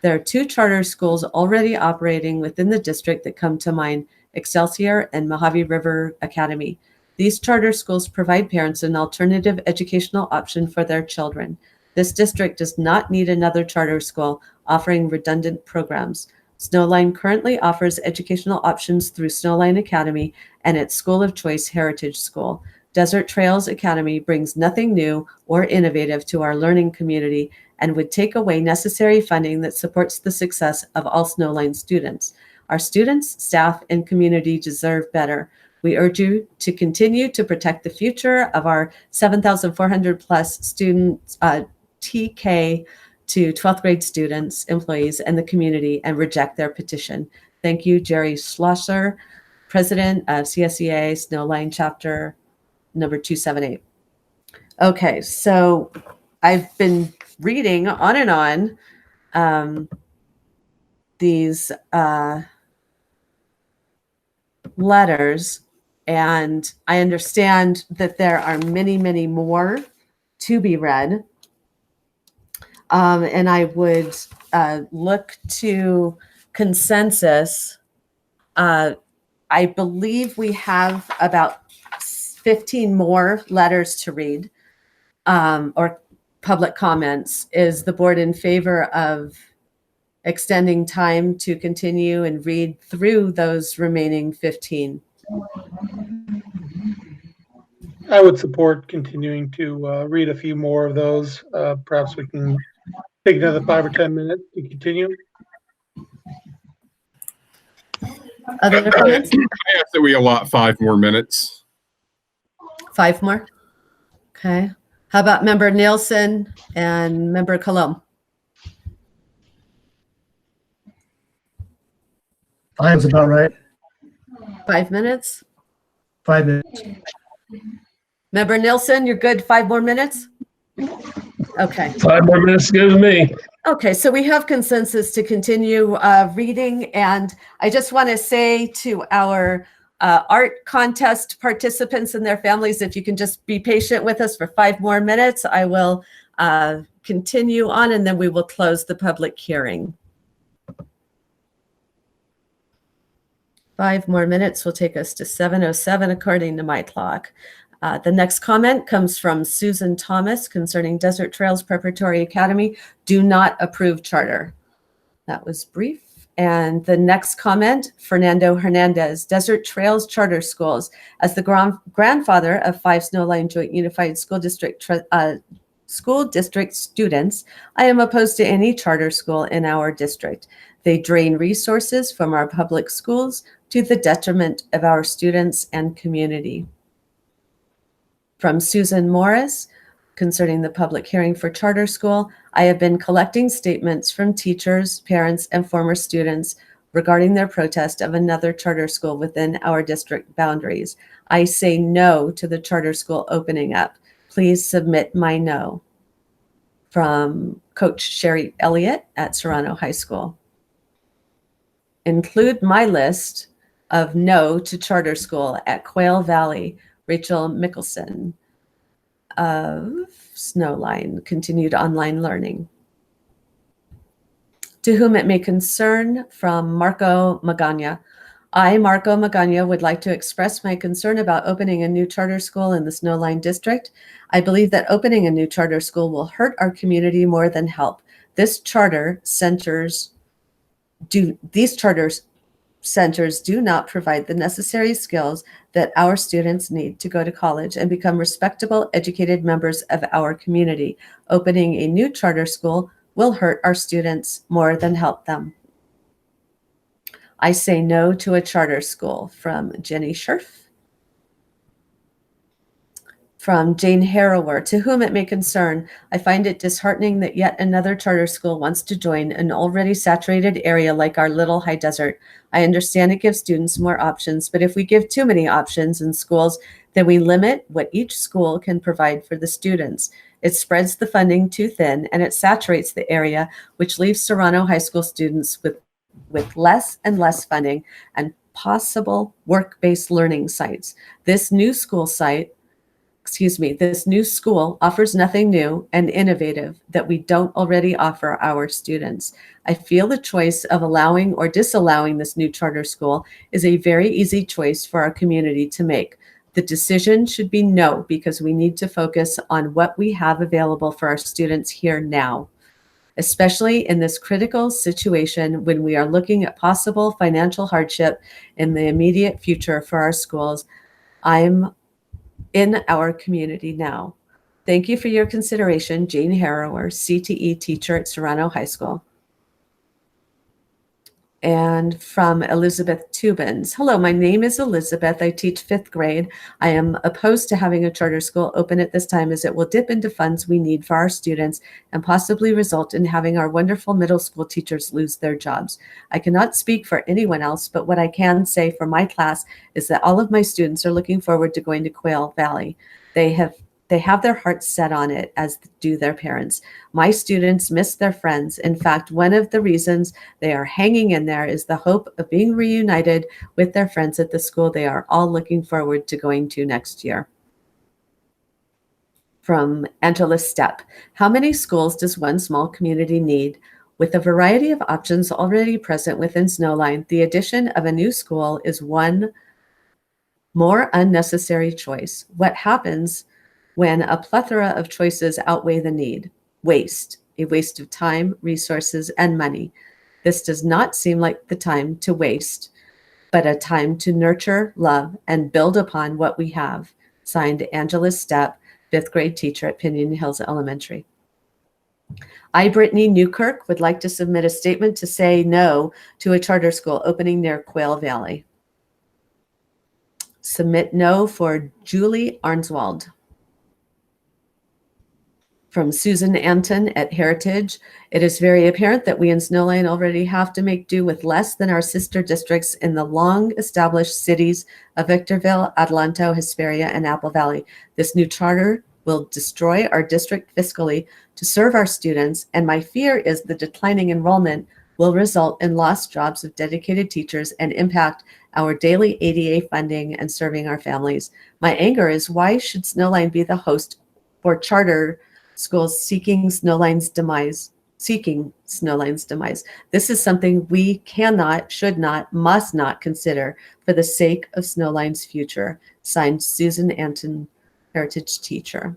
There are two charter schools already operating within the district that come to mind: Excelsior and Mojave River Academy. These charter schools provide parents an alternative educational option for their children. This district does not need another charter school offering redundant programs. Snowline currently offers educational options through Snowline Academy and its school of choice, Heritage School. Desert Trails Academy brings nothing new or innovative to our learning community and would take away necessary funding that supports the success of all Snowline students. Our students, staff, and community deserve better. We urge you to continue to protect the future of our 7,400 plus students, TK to 12th grade students, employees, and the community, and reject their petition. Thank you, Jerry Schlosser, President of CSEA Snowline Chapter number 278. Okay, so I've been reading on and on these letters, and I understand that there are many, many more to be read. And I would look to consensus. I believe we have about 15 more letters to read, or public comments. Is the board in favor of extending time to continue and read through those remaining 15? I would support continuing to read a few more of those. Perhaps we can take another 5 or 10 minutes to continue. Other comments? I ask that we allot 5 more minutes. 5 more? Okay. How about Member Nielsen and Member Colomb? 5 is about right. 5 minutes? 5 minutes. Member Nielsen, you're good? 5 more minutes? Okay. 5 more minutes gives me. Okay, so we have consensus to continue reading, and I just want to say to our art contest participants and their families, if you can just be patient with us for 5 more minutes, I will continue on, and then we will close the public hearing. 5 more minutes will take us to 7:07 according to my clock. The next comment comes from Susan Thomas concerning Desert Trails Preparatory Academy. Do not approve charter. That was brief. And the next comment, Fernando Hernandez, Desert Trails Charter Schools. As the grandfather of 5 Snowline Joint Unified School District students, I am opposed to any charter school in our district. They drain resources from our public schools to the detriment of our students and community. From Susan Morris, concerning the public hearing for charter school, I have been collecting statements from teachers, parents, and former students regarding their protest of another charter school within our district boundaries. I say no to the charter school opening up. Please submit my no. From Coach Sherry Elliott at Serrano High School. Include my list of no to charter school at Quail Valley. Rachel Mickelson of Snowline, continued online learning. To whom it may concern, from Marco Magana. I, Marco Magana, would like to express my concern about opening a new charter school in the Snowline district. I believe that opening a new charter school will hurt our community more than help. These charter centers do not provide the necessary skills that our students need to go to college and become respectable, educated members of our community. Opening a new charter school will hurt our students more than help them. I say no to a charter school. From Jenny Scherf. From Jane Harrower, to whom it may concern, I find it disheartening that yet another charter school wants to join an already saturated area like our Little High Desert. I understand it gives students more options, but if we give too many options in schools, then we limit what each school can provide for the students. It spreads the funding too thin, and it saturates the area, which leaves Serrano High School students with less and less funding and possible work-based learning sites. This new school offers nothing new and innovative that we don't already offer our students. I feel the choice of allowing or disallowing this new charter school is a very easy choice for our community to make. The decision should be no, because we need to focus on what we have available for our students here now, especially in this critical situation when we are looking at possible financial hardship in the immediate future for our schools. I'm in our community now. Thank you for your consideration, Jane Harrower, CTE teacher at Serrano High School. And from Elizabeth Tubins. Hello, my name is Elizabeth. I teach 5th grade. I am opposed to having a charter school open at this time, as it will dip into funds we need for our students and possibly result in having our wonderful middle school teachers lose their jobs. I cannot speak for anyone else, but what I can say for my class is that all of my students are looking forward to going to Quail Valley. They have They have their hearts set on it, as do their parents. My students miss their friends. In fact, one of the reasons they are hanging in there is the hope of being reunited with their friends at the school they are all looking forward to going to next year. From Angela Stepp, how many schools does one small community need? With a variety of options already present within Snowline, the addition of a new school is one more unnecessary choice. What happens when a plethora of choices outweigh the need? Waste, a waste of time, resources, and money. This does not seem like the time to waste, but a time to nurture, love, and build upon what we have. Signed, Angela Stepp, 5th grade teacher at Pinyon Hills Elementary. I, Brittany Newkirk, would like to submit a statement to say no to a charter school opening near Quail Valley. Submit no for Julie Arnswald. From Susan Anton at Heritage, it is very apparent that we in Snowline already have to make do with less than our sister districts in the long-established cities of Victorville, Adelanto, Hesperia, and Apple Valley. This new charter will destroy our district fiscally to serve our students, and my fear is the declining enrollment will result in lost jobs of dedicated teachers and impact our daily ADA funding and serving our families. My anger is, why should Snowline be the host for charter schools seeking Snowline's demise? This is something we cannot, should not, must not consider for the sake of Snowline's future. Signed, Susan Anton, Heritage teacher.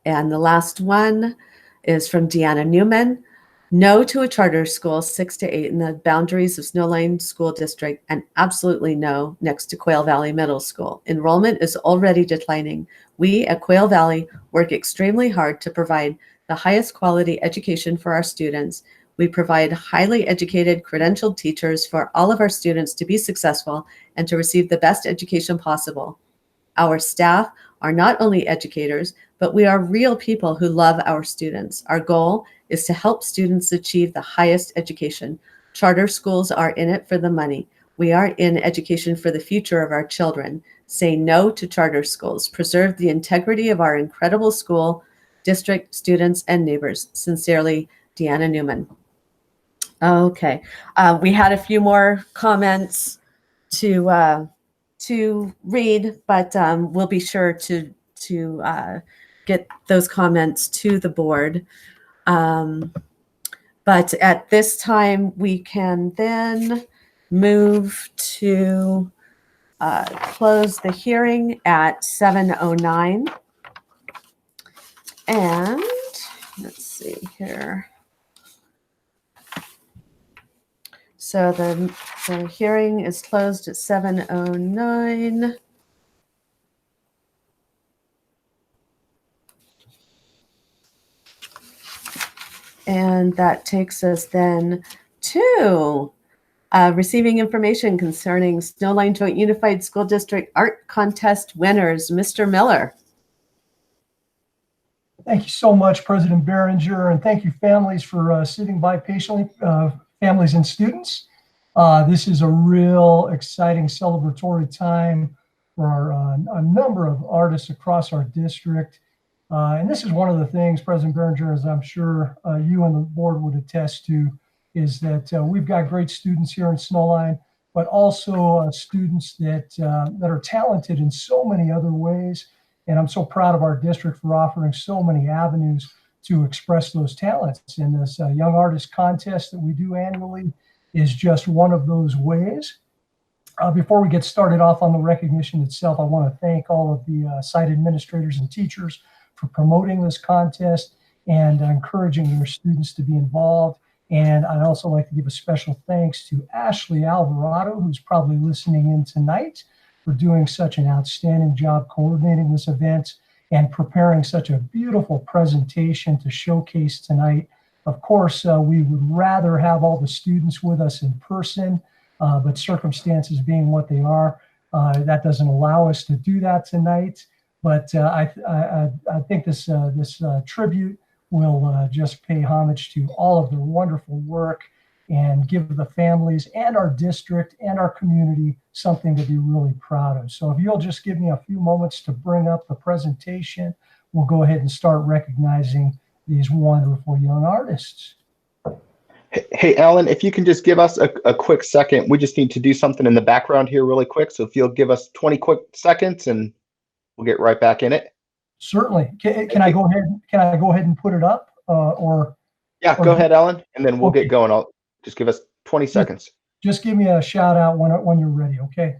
And the last one is from Deanna Newman. No to a charter school 6 to 8 in the boundaries of Snowline School District, and absolutely no next to Quail Valley Middle School. Enrollment is already declining. We at Quail Valley work extremely hard to provide the highest quality education for our students. We provide highly educated, credentialed teachers for all of our students to be successful and to receive the best education possible. Our staff are not only educators, but we are real people who love our students. Our goal is to help students achieve the highest education. Charter schools are in it for the money. We are in education for the future of our children. Say no to charter schools. Preserve the integrity of our incredible school, district, students, and neighbors. Sincerely, Deanna Newman. Okay, we had a few more comments to read, but we'll be sure to get those comments to the board. But at this time, we can then move to close the hearing at 7:09. And let's see here. So the hearing is closed at 7:09. And that takes us then to receiving information concerning Snowline Joint Unified School District Art Contest winners. Mr. Miller. Thank you so much, President Behringer, and thank you, families, for sitting by patiently, families and students. This is a real exciting celebratory time for a number of artists across our district. And this is one of the things, President Behringer, as I'm sure you and the board would attest to, is that we've got great students here in Snowline, but also students that are talented in so many other ways. And I'm so proud of our district for offering so many avenues to express those talents. And this Young Artist Contest that we do annually is just one of those ways. Before we get started off on the recognition itself, I want to thank all of the site administrators and teachers for promoting this contest and encouraging your students to be involved. And I'd also like to give a special thanks to Ashley Alvarado, who's probably listening in tonight, for doing such an outstanding job coordinating this event and preparing such a beautiful presentation to showcase tonight. Of course, we would rather have all the students with us in person, but circumstances being what they are, that doesn't allow us to do that tonight. But I think this tribute will just pay homage to all of the wonderful work and give the families and our district and our community something to be really proud of. So if you'll just give me a few moments to bring up the presentation, we'll go ahead and start recognizing these wonderful young artists. Hey, Alan, if you can just give us a quick second, we just need to do something in the background here really quick. So if you'll give us 20 quick seconds and we'll get right back in it. Certainly. Can I go ahead? Can I go ahead and put it up? Yeah, go ahead, Alan, and then we'll get going. I'll just give us 20 seconds. Just give me a shout out when you're ready. Okay.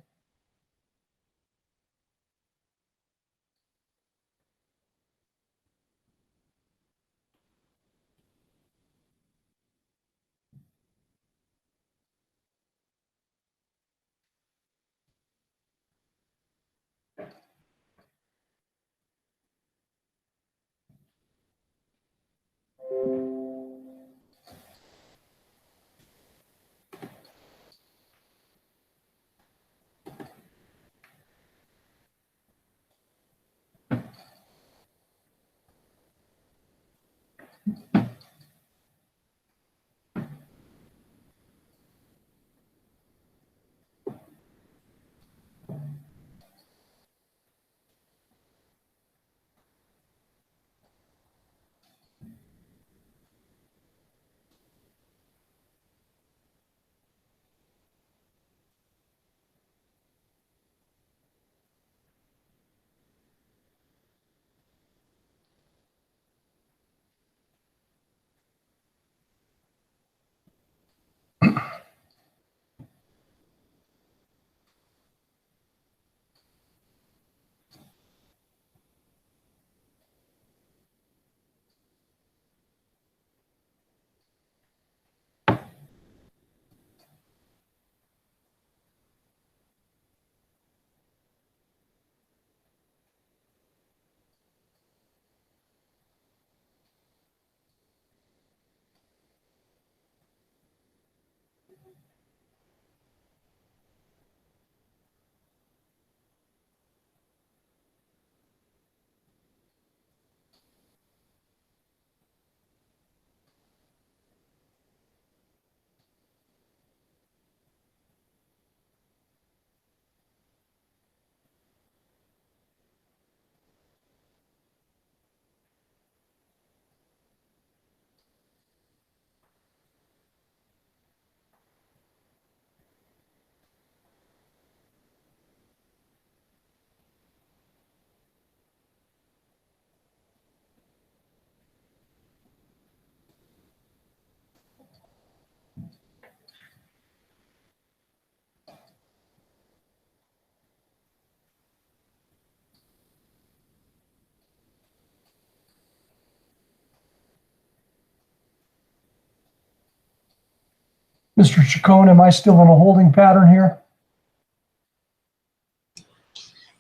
Mr. Chacon, am I still in a holding pattern here?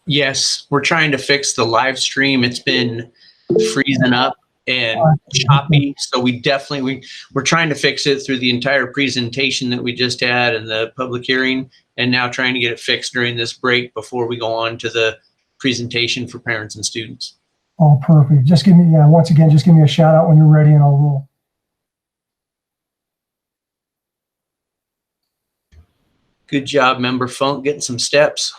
Yes, we're trying to fix the live stream. It's been freezing up and choppy. So we're trying to fix it through the entire presentation that we just had and the public hearing, and now trying to get it fixed during this break before we go on to the presentation for parents and students. Oh, perfect. Just give me, once again, just give me a shout out when you're ready and I'll roll. Good job, Member Funk, getting some steps.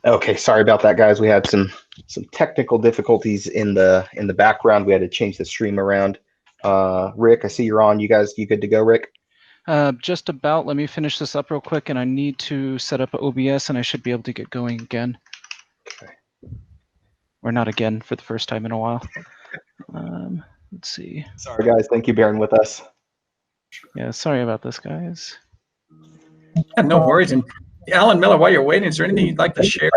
Okay, sorry about that, guys. We had some technical difficulties in the background. We had to change the stream around. Rick, I see you're on. You guys, you good to go, Rick? Just about. Let me finish this up real quick, and I need to set up OBS, and I should be able to get going again. Okay. Or not again, for the first time in a while. Let's see. Sorry, guys. Thank you for bearing with us. Yeah, sorry about this, guys. Yeah, no worries. And Alan Miller, while you're waiting, is there anything you'd like to share?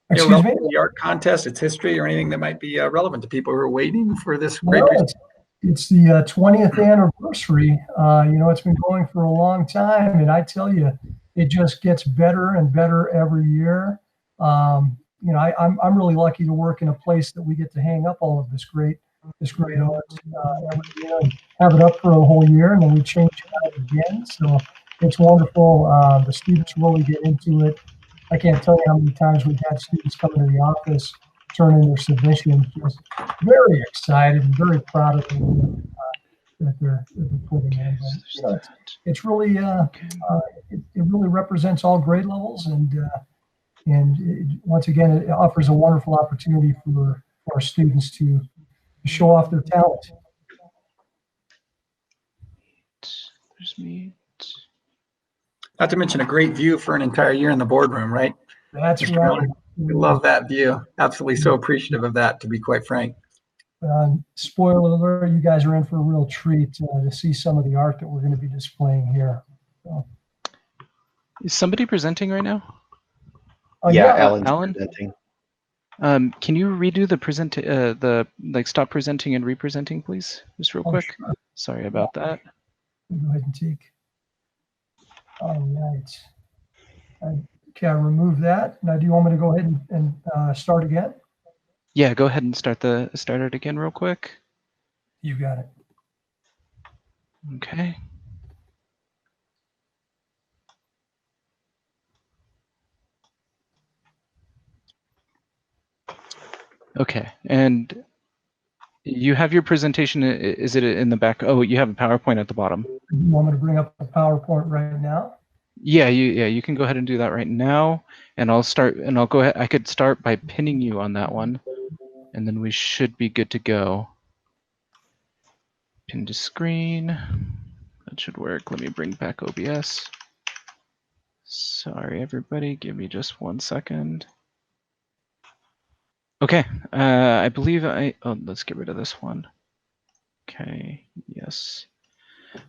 Excuse me? Relative to the art contest, its history, or anything that might be relevant to people who are waiting for this great Well, presentation? it's the 20th anniversary. You know, it's been going for a long time, and I tell you, it just gets better and better every year. You know, I'm really lucky to work in a place that we get to hang up all of this great art every year and have it up for a whole year, and then we change it out again. So it's wonderful. The students really get into it. I can't tell you how many times we've had students come into the office, turn in their submissions, just very excited and very proud of the work that they're putting in. But, you know, it's really it really represents all grade levels, and once again, it offers a wonderful opportunity for our students to show off their talent. There's me. Not to mention a great view for an entire year in the boardroom, right? That's Mr. right. Miller, we love that view. Absolutely so appreciative of that, to be quite frank. Spoiler alert, you guys are in for a real treat to see some of the art that we're going to be displaying here. So, Is somebody presenting right now? Yeah, yeah, Alan's presenting. Can you redo the stop presenting and representing, please? Just real quick. Sure. Sorry about that. Go ahead and take. All right. Okay, I remove that. Now, do you want me to go ahead and start again? Yeah, go ahead and start it again real quick. You got it. Okay. Okay, and you have your presentation. Is it in the back? Oh, you have a PowerPoint at the bottom. You want me to bring up the PowerPoint right now? Yeah, you can go ahead and do that right now, and I'll go ahead. I could start by pinning you on that one, and then we should be good to go. Pin to screen. That should work. Let me bring back OBS. Sorry, everybody. Give me just 1 second. Okay, I believe oh, let's get rid of this one. Okay, yes.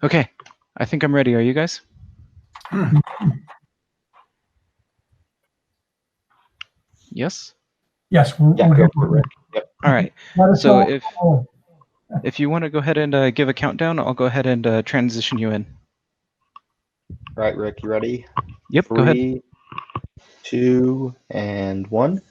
Okay, I think I'm ready. Are you guys? Yes? Yes, we're Go good. for it, Rick. Yep. All right. Let us So know. if you want to go ahead and give a countdown, I'll go ahead and transition you in. All right, Rick, you ready? Yep, go ahead. 3, 2, and 1.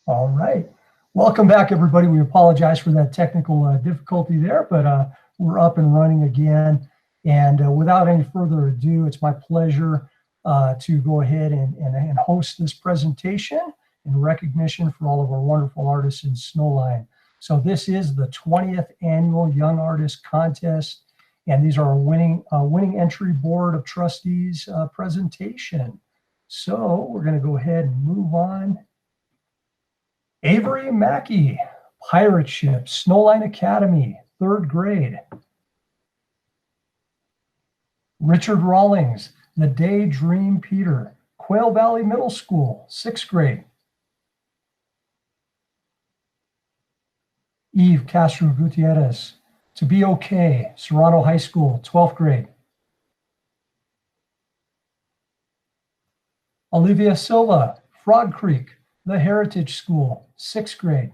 All right. Welcome back, everybody. We apologize for that technical difficulty there, but we're up and running again. And without any further ado, it's my pleasure to go ahead and host this presentation in recognition for all of our wonderful artists in Snowline. So this is the 20th annual Young Artist Contest, and these are our winning entry board of trustees presentation. So we're going to go ahead and move on. Avery Mackey, Pirate Ship, Snowline Academy, 3rd grade. Richard Rawlings, The Daydream Peter, Quail Valley Middle School, 6th grade. Eve Castro Gutierrez, To Be Okay, Serrano High School, 12th grade. Olivia Silva, Frog Creek, The Heritage School, 6th grade.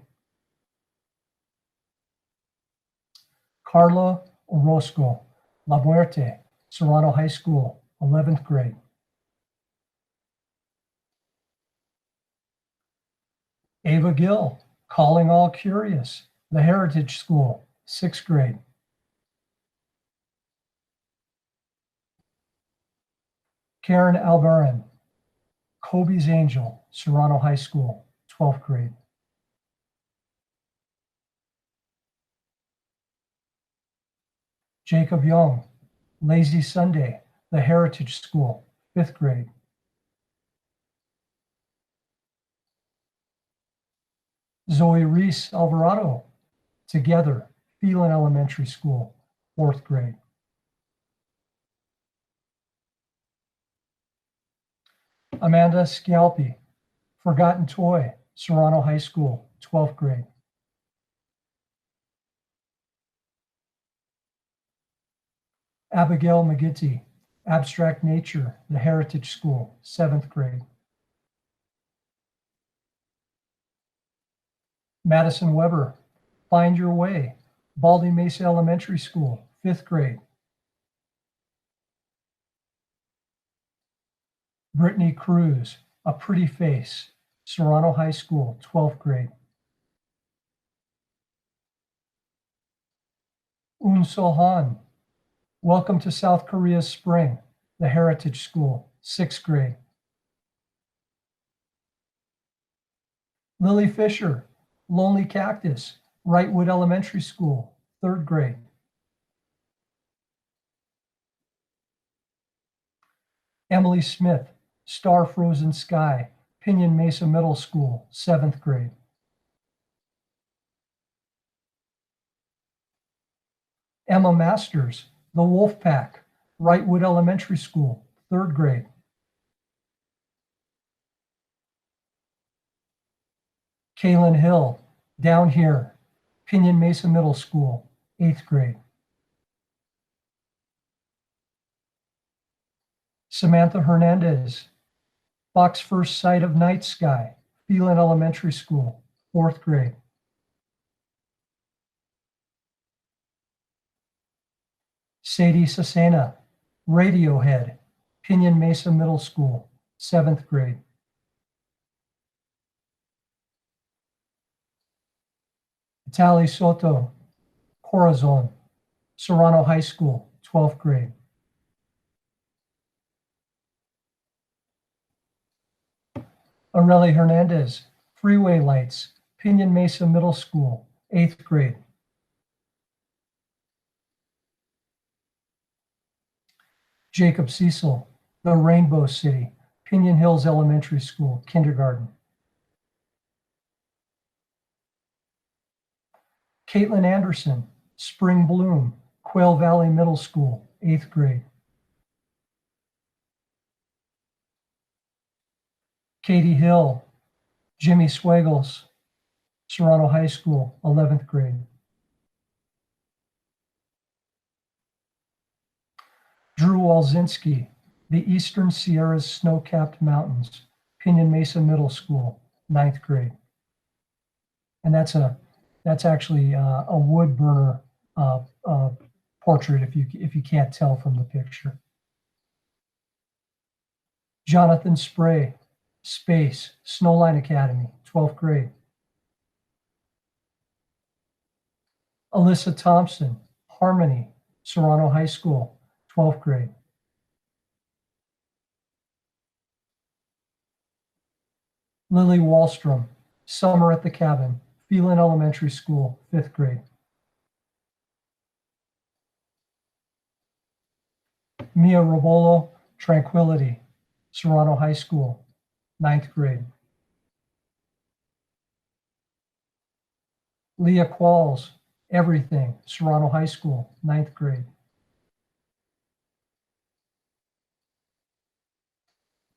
Carla Orozco, La Muerte, Serrano High School, 11th grade. Ava Gill, Calling All Curious, The Heritage School, 6th grade. Karen Albaran, Kobe's Angel, Serrano High School, 12th grade. Jacob Young, Lazy Sunday, The Heritage School, 5th grade. Zoe Reese Alvarado, Together, Phelan Elementary School, 4th grade. Amanda Scialpi, Forgotten Toy, Serrano High School, 12th grade. Abigail McGitty, Abstract Nature, The Heritage School, 7th grade. Madison Weber, Find Your Way, Baldy Mesa Elementary School, 5th grade. Brittany Cruz, A Pretty Face, Serrano High School, 12th grade. Un Sohan, Welcome to South Korea's Spring, The Heritage School, 6th grade. Lily Fisher, Lonely Cactus, Wrightwood Elementary School, 3rd grade. Emily Smith, Star Frozen Sky, Pinyon Mesa Middle School, 7th grade. Emma Masters, The Wolf Pack, Wrightwood Elementary School, 3rd grade. Kaylin Hill, Down Here, Pinyon Mesa Middle School, 8th grade. Samantha Hernandez, Fox First Sight of Night Sky, Phelan Elementary School, 4th grade. Sadie Sasena, Radiohead, Pinyon Mesa Middle School, 7th grade. Itali Soto, Corazon, Serrano High School, 12th grade. Aurelie Hernandez, Freeway Lights, Pinyon Mesa Middle School, 8th grade. Jacob Cecil, The Rainbow City, Pinyon Hills Elementary School, kindergarten. Caitlin Anderson, Spring Bloom, Quail Valley Middle School, 8th grade. Katie Hill, Jimmy Swagels, Serrano High School, 11th grade. Drew Walzinski, The Eastern Sierras Snow-Capped Mountains, Pinyon Mesa Middle School, 9th grade. And that's actually a wood burner portrait if you can't tell from the picture. Jonathan Spray, Space, Snowline Academy, 12th grade. Alyssa Thompson, Harmony, Serrano High School, 12th grade. Lily Wallstrom, Summer at the Cabin, Phelan Elementary School, 5th grade. Mia Robolo, Tranquility, Serrano High School, 9th grade. Leah Qualls, Everything, Serrano High School, 9th grade.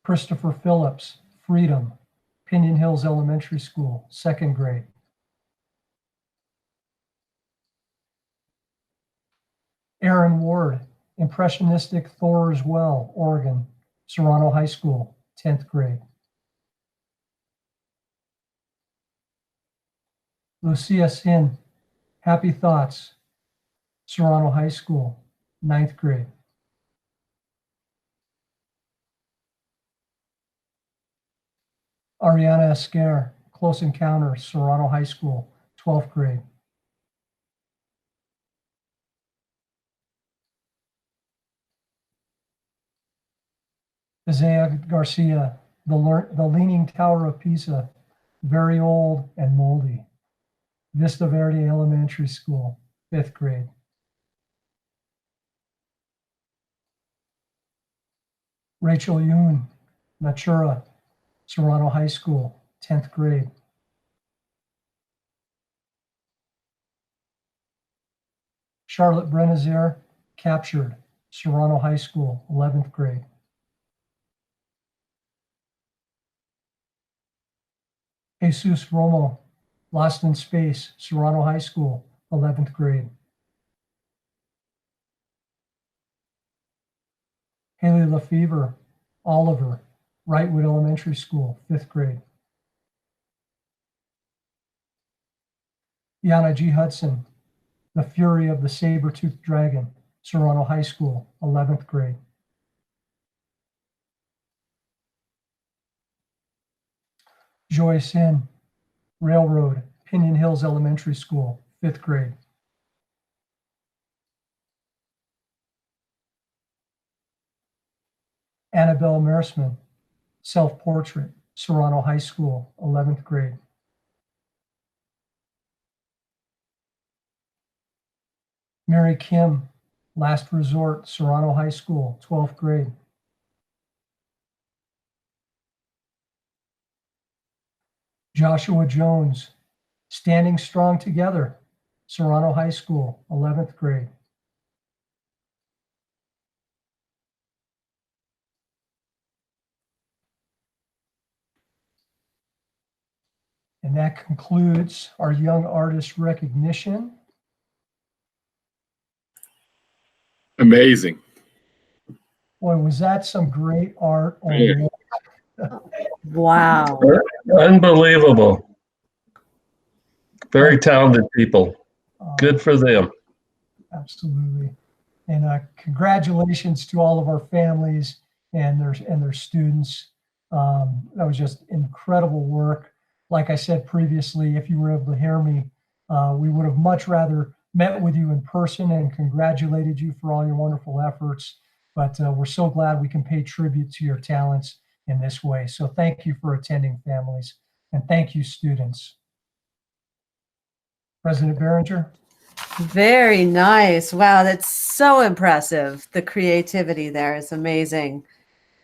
Christopher Phillips, Freedom, Pinyon Hills Elementary School, 2nd grade. Aaron Ward, Impressionistic Thor's Well, Oregon, Serrano High School, 10th grade. Lucia Sin, Happy Thoughts, Serrano High School, 9th grade. Ariana Esquer, Close Encounters, Serrano High School, 12th grade. Isaiah Garcia, The Leaning Tower of Pisa, Very Old and Moldy, Vista Verde Elementary School, 5th grade. Rachel Yoon, Natura, Serrano High School, 10th grade. Charlotte Brenazir, captured, Serrano High School, 11th grade. Jesus Romo, Lost in Space, Serrano High School, 11th grade. Haley Lefevre, Oliver, Wrightwood Elementary School, 5th grade. Yana G. Hudson, The Fury of the Saber-Toothed Dragon, Serrano High School, 11th grade. Joy Sin, Railroad, Pinion Hills Elementary School, 5th grade. Annabelle Mersman, Self-Portrait, Serrano High School, 11th grade. Mary Kim, Last Resort, Serrano High School, 12th grade. Joshua Jones, Standing Strong Together, Serrano High School, 11th grade. And that concludes our Young Artist recognition. Amazing. Boy, was that some great art on Yeah. the Wow. Unbelievable. Very talented people. Good for them. Absolutely. And congratulations to all of our families and their students. That was just incredible work. Like I said previously, if you were able to hear me, we would have much rather met with you in person and congratulated you for all your wonderful efforts. But we're so glad we can pay tribute to your talents in this way. So thank you for attending, families, and thank you, students. President Behringer. Very nice. Wow, that's so impressive. The creativity there is amazing.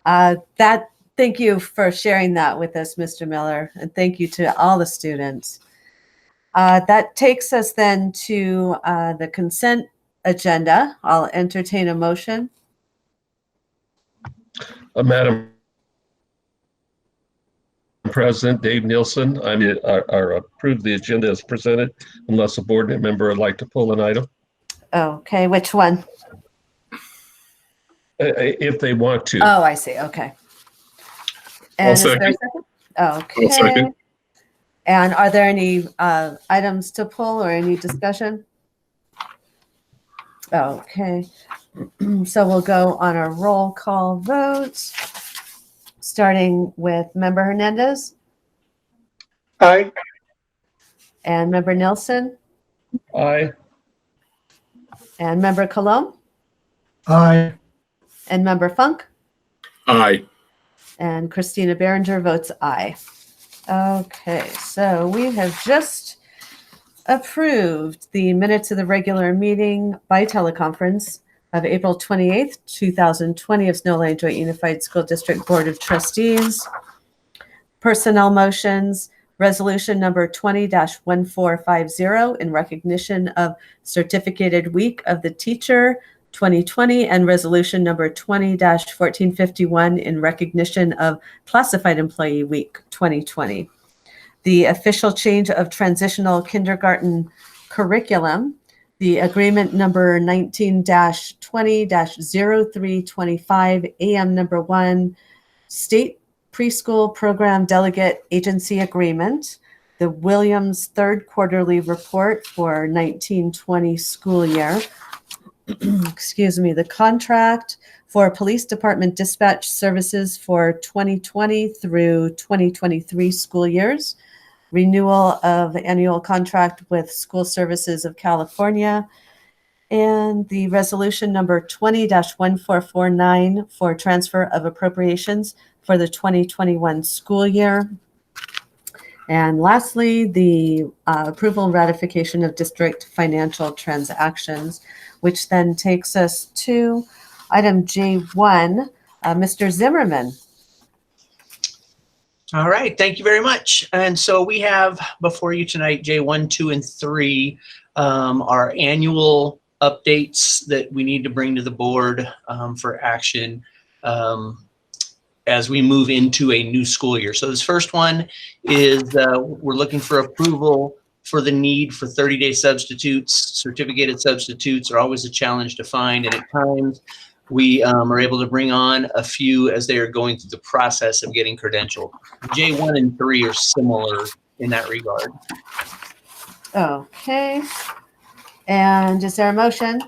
Thank you for sharing that with us, Mr. Miller, and thank you to all the students. That takes us then to the consent agenda. I'll entertain a motion. Madam President, Dave Nielsen, I approve the agenda as presented unless a board member would like to pull an item. Okay, which one? If they want to. Oh, I see. Okay. And is there a second? Okay. I'll second. And are there any items to pull or any discussion? Okay. So we'll go on a roll call vote, starting with Member Hernandez. Aye. And Member Nelson. Aye. And Member Colomb. Aye. And Member Funk. Aye. And Christina Behringer votes aye. Okay, so we have just approved the minutes of the regular meeting by teleconference of April 28th, 2020 of Snowline Joint Unified School District Board of Trustees. Personnel motions, resolution number 20-1450 in recognition of Certificated Week of the Teacher 2020, and resolution number 20-1451 in recognition of Classified Employee Week 2020. The official change of transitional kindergarten curriculum, the agreement number 19-20-0325, AM number 1, State Preschool Program Delegate Agency Agreement, the Williams Third Quarterly Report for 1920 school year, excuse me, the contract for Police Department dispatch services for 2020 through 2023 school years, renewal of the annual contract with School Services of California, and the resolution number 20-1449 for transfer of appropriations for the 2021 school year. And lastly, the approval and ratification of district financial transactions, which then takes us to item J1, Mr. Zimmerman. All right, thank you very much. And so we have before you tonight, J1, 2, and 3, our annual updates that we need to bring to the board for action as we move into a new school year. So this first one is we're looking for approval for the need for 30-day substitutes. Certificated substitutes are always a challenge to find, and at times we are able to bring on a few as they are going through the process of getting credentialed. J1 and 3 are similar in that regard. Okay. And is there a motion?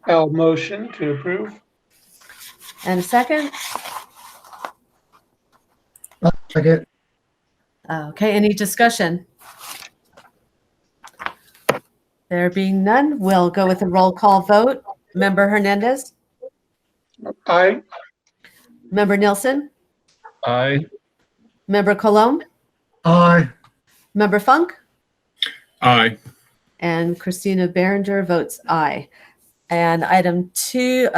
I'll motion to approve. And a second? Second. Okay, any discussion? There being none, we'll go with a roll call vote. Member Hernandez? Aye. Member Nilsson? Aye. Member Colomb? Aye. Member Funk? Aye. And Christina Behringer votes aye. And item 2,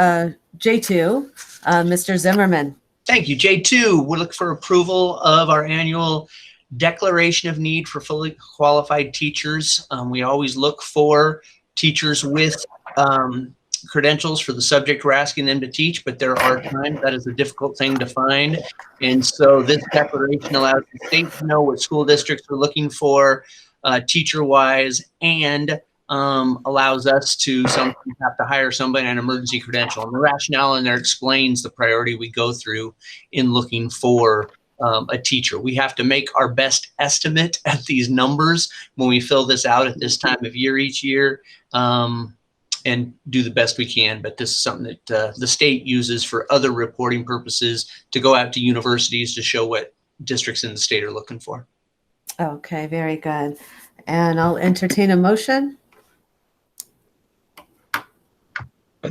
J2, Mr. Zimmerman. Thank you. J2, we look for approval of our annual declaration of need for fully qualified teachers. We always look for teachers with credentials for the subject we're asking them to teach, but there are times that is a difficult thing to find. And so this declaration allows the state to know what school districts are looking for teacher-wise, and allows us to sometimes have to hire somebody on an emergency credential. And the rationale in there explains the priority we go through in looking for a teacher. We have to make our best estimate at these numbers when we fill this out at this time of year each year, and do the best we can. But this is something that the state uses for other reporting purposes to go out to universities to show what districts in the state are looking for. Okay, very good. And I'll entertain a motion.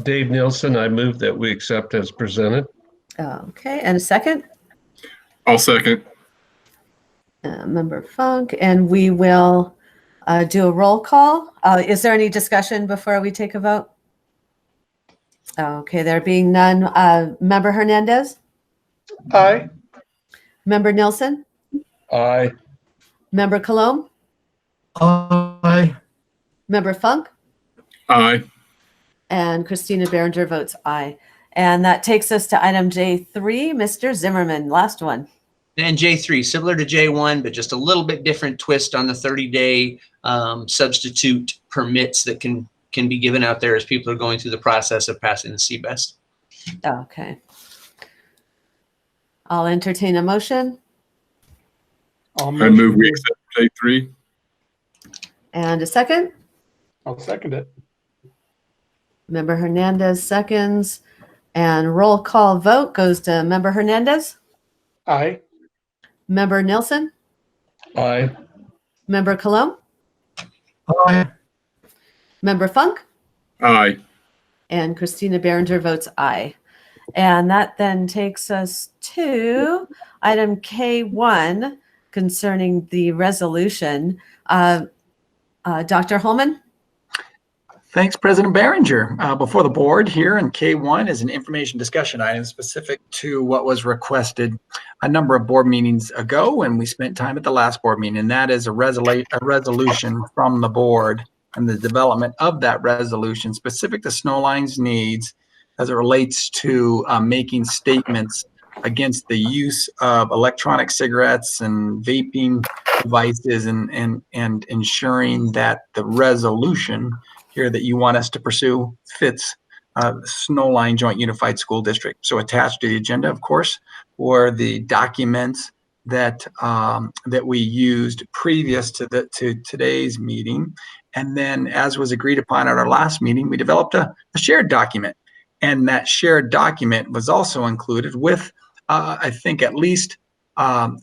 Dave Nielsen, I move that we accept as presented. Okay, and a second? I'll second. Member Funk, and we will do a roll call. Is there any discussion before we take a vote? Okay, there being none. Member Hernandez? Aye. Member Nilsson? Aye. Member Colomb? Aye. Member Funk? Aye. And Christina Behringer votes aye. And that takes us to item J3, Mr. Zimmerman, last one. And J3, similar to J1, but just a little bit different twist on the 30-day substitute permits that can be given out there as people are going through the process of passing the CBEST. Okay. I'll entertain a motion. I move we accept J3. And a second? I'll second it. Member Hernandez seconds. And roll call vote goes to Member Hernandez. Aye. Member Nilsson. Aye. Member Colomb. Aye. Member Funk. Aye. And Christina Behringer votes aye. And that then takes us to item K1 concerning the resolution. Dr. Holman? Thanks, President Behringer. Before the board here in K1 is an information discussion item specific to what was requested a number of board meetings ago, and we spent time at the last board meeting, and that is a resolution from the board and the development of that resolution specific to Snowline's needs as it relates to making statements against the use of electronic cigarettes and vaping devices, and ensuring that the resolution here that you want us to pursue fits Snowline Joint Unified School District. So attached to the agenda, of course, were the documents that that we used previous to today's meeting. And then, as was agreed upon at our last meeting, we developed a shared document. And that shared document was also included with, I think, at least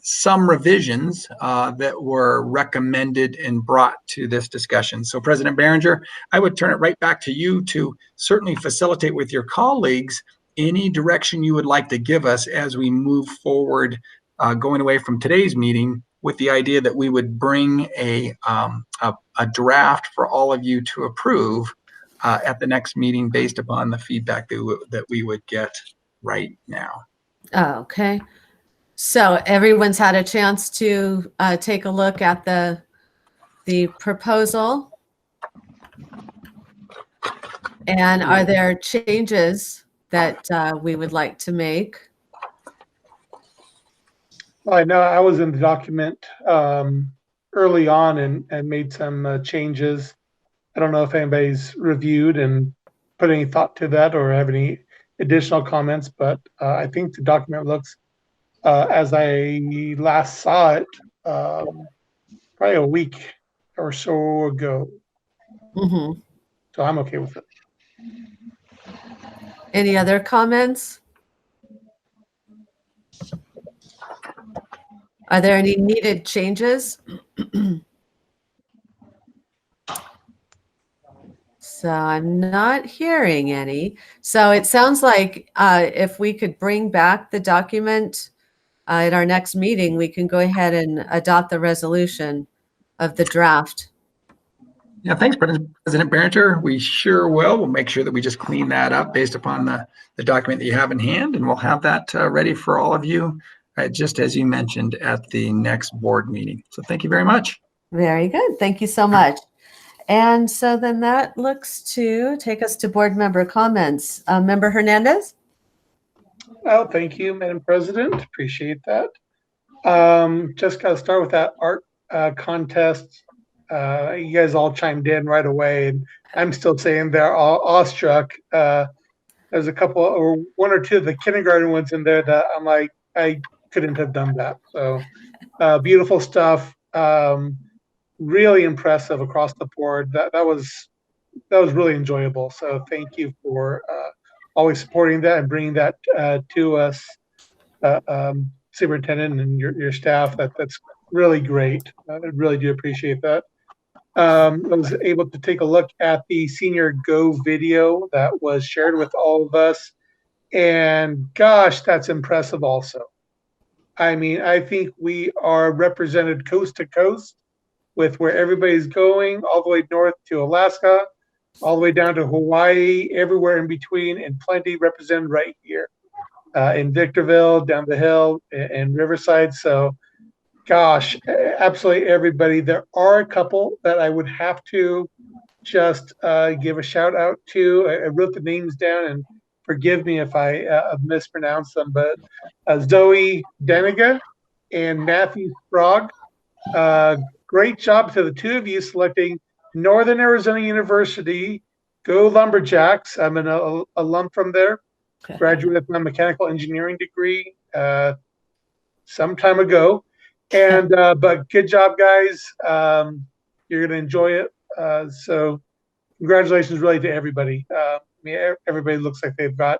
some revisions that were recommended and brought to this discussion. So President Behringer, I would turn it right back to you to certainly facilitate with your colleagues any direction you would like to give us as we move forward, going away from today's meeting, with the idea that we would bring a draft for all of you to approve at the next meeting based upon the feedback that we would get right now. Okay. So everyone's had a chance to take a look at the the proposal. And are there changes that we would like to make? Well, I know I was in the document early on and made some changes. I don't know if anybody's reviewed and put any thought to that or have any additional comments, but I think the document looks, as I last saw it, probably a week or so ago. Mm-hmm. So I'm okay with it. Any other comments? Are there any needed changes? So I'm not hearing any. So it sounds like if we could bring back the document at our next meeting, we can go ahead and adopt the resolution of the draft. Yeah, thanks, President Behringer. We sure will. We'll make sure that we just clean that up based upon the document that you have in hand, and we'll have that ready for all of you, just as you mentioned at the next board meeting. So thank you very much. Very good. Thank you so much. And so then that looks to take us to board member comments. Member Hernandez? Well, thank you, Madam President. Appreciate that. Just got to start with that art contest. You guys all chimed in right away, and I'm still saying they're all awestruck. There's a couple or one or two of the kindergarten ones in there that I'm like, I couldn't have done that. So beautiful stuff. Really impressive across the board. That was really enjoyable. So thank you for always supporting that and bringing that to us, Superintendent and your staff. That's really great. I really do appreciate that. I was able to take a look at the Senior Go video that was shared with all of us, and gosh, that's impressive also. I mean, I think we are represented coast to coast with where everybody's going, all the way north to Alaska, all the way down to Hawaii, everywhere in between, and plenty represented right here in Victorville, down the hill, and Riverside. So gosh, absolutely everybody. There are a couple that I would have to just give a shout out to. I wrote the names down, and forgive me if I mispronounced them, but Zoe Deniga and Matthew Sprague. Great job to the two of you selecting Northern Arizona University. Go Lumberjacks. I'm an alum from there. Graduated with my mechanical engineering degree some time ago. And but good job, guys. You're gonna enjoy it. So congratulations, really, to everybody. I mean, everybody looks like they've got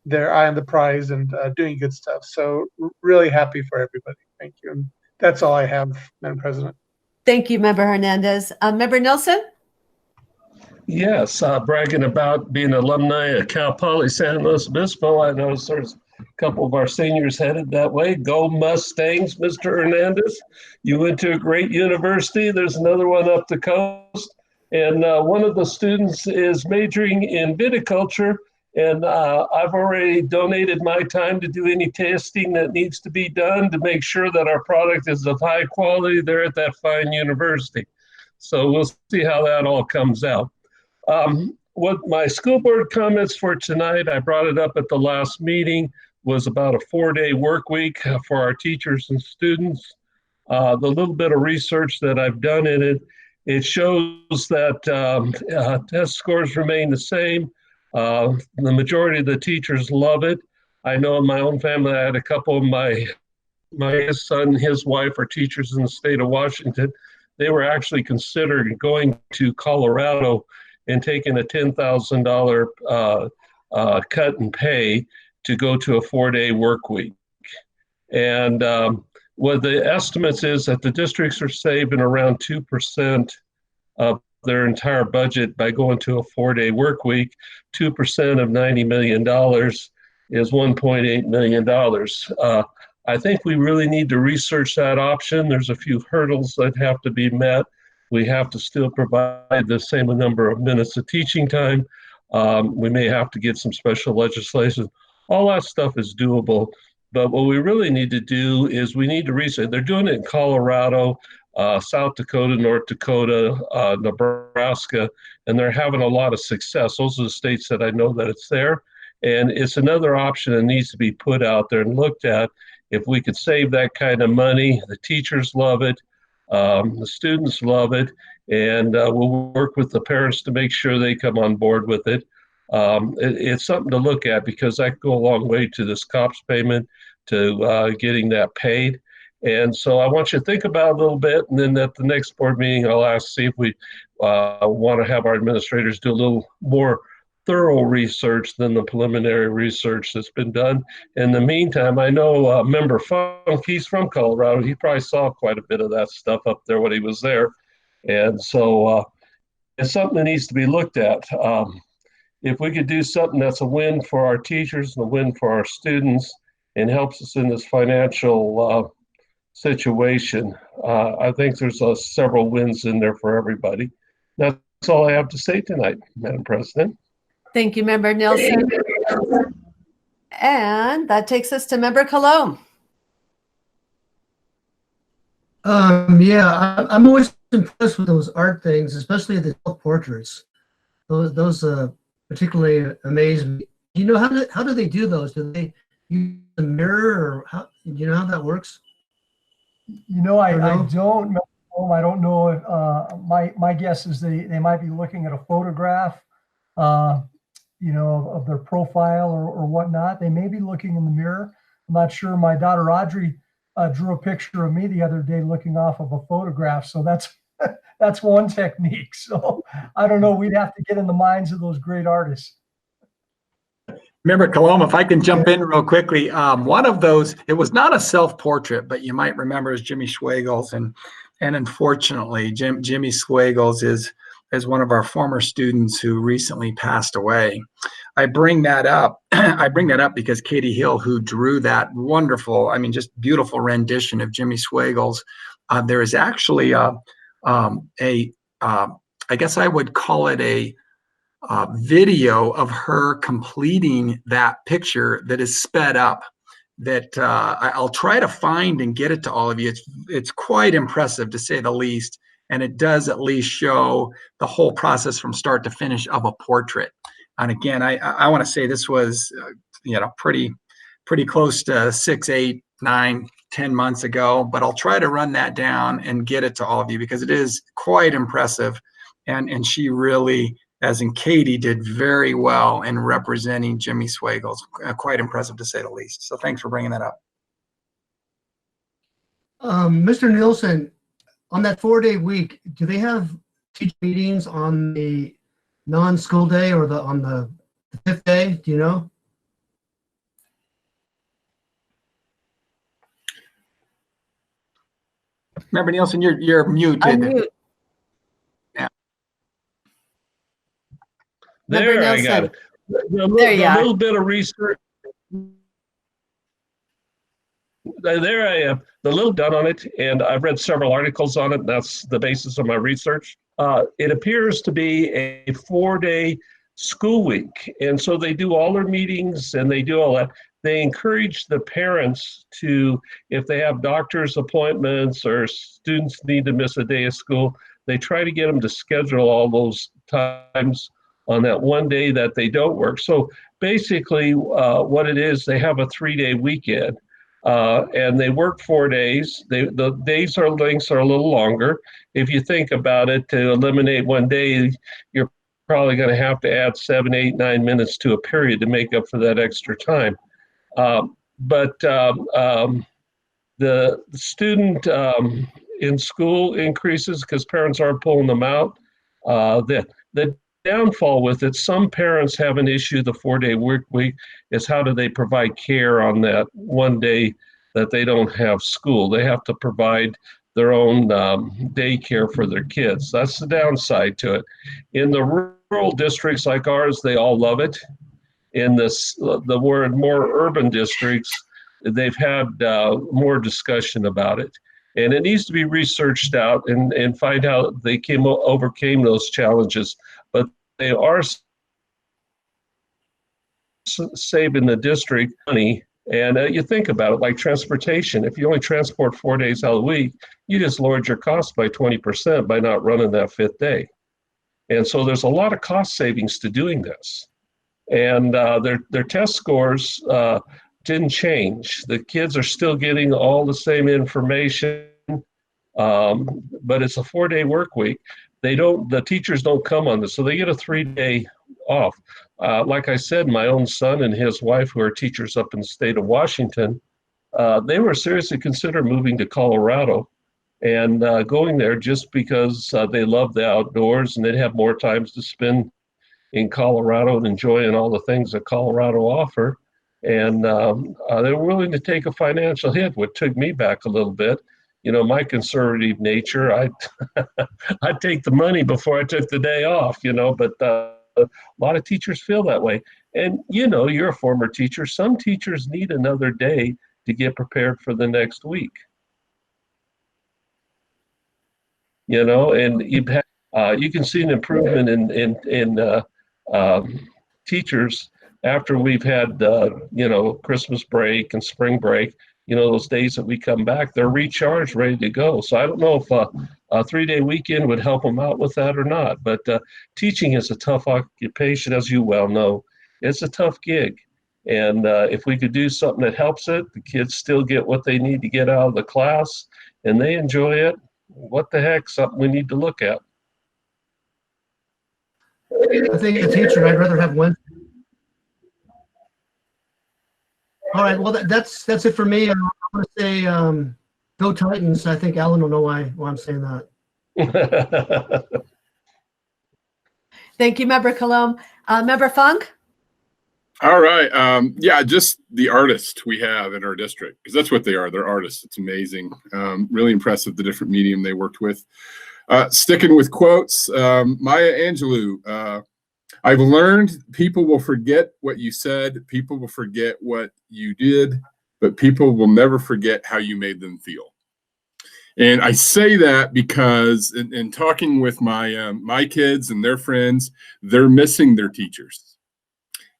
their eye on the prize and doing good stuff. So really happy for everybody. Thank you. And that's all I have, Madam President. Thank you, Member Hernandez. Member Nelson? Yes, bragging about being alumni at Cal Poly San Luis Obispo. I know there's a couple of our seniors headed that way. Go Mustangs, Mr. Hernandez. You went to a great university. There's another one up the coast. And one of the students is majoring in viticulture. And I've already donated my time to do any testing that needs to be done to make sure that our product is of high quality there at that fine university. So we'll see how that all comes out. What my school board comments for tonight, I brought it up at the last meeting, was about a 4-day work week for our teachers and students. The little bit of research that I've done in it, it shows that test scores remain the same. The majority of the teachers love it. I know in my own family, I had a couple of my son and his wife are teachers in the state of Washington. They were actually considering going to Colorado and taking a $10,000 cut in pay to go to a 4-day work week. And what the estimates is that the districts are saving around 2% of their entire budget by going to a 4-day work week. 2% of $90 million is $1.8 million. I think we really need to research that option. There's a few hurdles that have to be met. We have to still provide the same number of minutes of teaching time. We may have to get some special legislation. All that stuff is doable. But what we really need to do is we need to research. They're doing it in Colorado. South Dakota, North Dakota, Nebraska, and they're having a lot of success. Those are the states that I know that it's there. And it's another option that needs to be put out there and looked at. If we could save that kind of money, the teachers love it, the students love it, and we'll work with the parents to make sure they come on board with it. It's something to look at because that could go a long way to this COPS payment, to getting that paid. And so I want you to think about it a little bit, and then at the next board meeting, I'll ask, see if we want to have our administrators do a little more thorough research than the preliminary research that's been done. In the meantime, I know Member Funk, he's from Colorado. He probably saw quite a bit of that stuff up there when he was there. And so it's something that needs to be looked at. If we could do something that's a win for our teachers and a win for our students and helps us in this financial situation, I think there's several wins in there for everybody. That's all I have to say tonight, Madam President. Thank you, Member Nelson. And that takes us to Member Cologne. Yeah, I'm always impressed with those art things, especially the portraits. Those particularly amaze me. You know, how do they do those? Do they use a mirror, or how? Do you know how that works? You know, I don't know. I don't know if my guess is they might be looking at a photograph, you know, of their profile or whatnot. They may be looking in the mirror. I'm not sure. My daughter Audrey drew a picture of me the other day looking off of a photograph. So that's one technique. So I don't know. We'd have to get in the minds of those great artists. Member Coloma, if I can jump in real quickly, one of those, it was not a self-portrait, but you might remember is Jimmy Schweigels, and unfortunately, Jimmy Schweigels is one of our former students who recently passed away. I bring that up. I bring that up because Katie Hill, who drew that wonderful, I mean, just beautiful rendition of Jimmy Schweigels, there is actually I guess I would call it a video of her completing that picture that is sped up, that I'll try to find and get it to all of you. It's quite impressive, to say the least, and it does at least show the whole process from start to finish of a portrait. And again, I want to say this was you know, pretty close to 6, 8, 9, 10 months ago, but I'll try to run that down and get it to all of you because it is quite impressive, and she really, as in Katie, did very well in representing Jimmy Schweigels. Quite impressive, to say the least. So thanks for bringing that up. Mr. Nielsen, on that 4-day week, do they have teacher meetings on the non-school day or on the 5th day? Do you know? Member Nielsen, you're muted. Unmute. Yeah. There, I got it. A little bit of research. There I am. The little done on it, and I've read several articles on it. And that's the basis of my research. It appears to be a 4-day school week, and so they do all their meetings and they do all that. They encourage the parents to, if they have doctor's appointments or students need to miss a day of school, they try to get them to schedule all those times on that one day that they don't work. So basically what it is, they have a 3-day weekend and they work 4 days. The days are lengths are a little longer. If you think about it, to eliminate one day, you're probably going to have to add 7, 8, 9 minutes to a period to make up for that extra time. But the student in school increases because parents aren't pulling them out. The downfall with it, some parents have an issue the 4-day work week is how do they provide care on that one day that they don't have school. They have to provide their own daycare for their kids. That's the downside to it. In the rural districts like ours, they all love it. In the more urban districts, they've had more discussion about it. And it needs to be researched out and find out they overcame those challenges. But they are saving the district money And you think about it, like transportation. If you only transport 4 days out of the week, you just lowered your cost by 20% by not running that 5th day. And so there's a lot of cost savings to doing this. And their test scores didn't change. The kids are still getting all the same information, but it's a 4-day work week. The teachers don't come on this, so they get a 3-day off. Like I said, my own son and his wife, who are teachers up in the state of Washington, they were seriously considering moving to Colorado and going there just because they love the outdoors and they'd have more times to spend in Colorado and enjoying all the things that Colorado offer. And they were willing to take a financial hit, which took me back a little bit. You know, my conservative nature, I'd take the money before I took the day off, you know, but a lot of teachers feel that way. And, you know, you're a former teacher. Some teachers need another day to get prepared for the next week. You know, and you can see an improvement in teachers after we've had, you know, Christmas break and spring break. You know, those days that we come back, they're recharged, ready to go. So I don't know if a 3-day weekend would help them out with that or not. But teaching is a tough occupation, as you well know. It's a tough gig. And if we could do something that helps it, the kids still get what they need to get out of the class and they enjoy it. What the heck, something we need to look at. I think a teacher, I'd rather have one. All right, well, that's it for me. I'm going to say go Titans. I think Alan will know why I'm saying that. Thank you, Member Colomb. Member Funk? All right. Yeah, just the artists we have in our district, because that's what they are. They're artists. It's amazing. Really impressive, the different medium they worked with. Sticking with quotes, Maya Angelou, I've learned people will forget what you said, people will forget what you did, but people will never forget how you made them feel. And I say that because in talking with my kids and their friends, they're missing their teachers.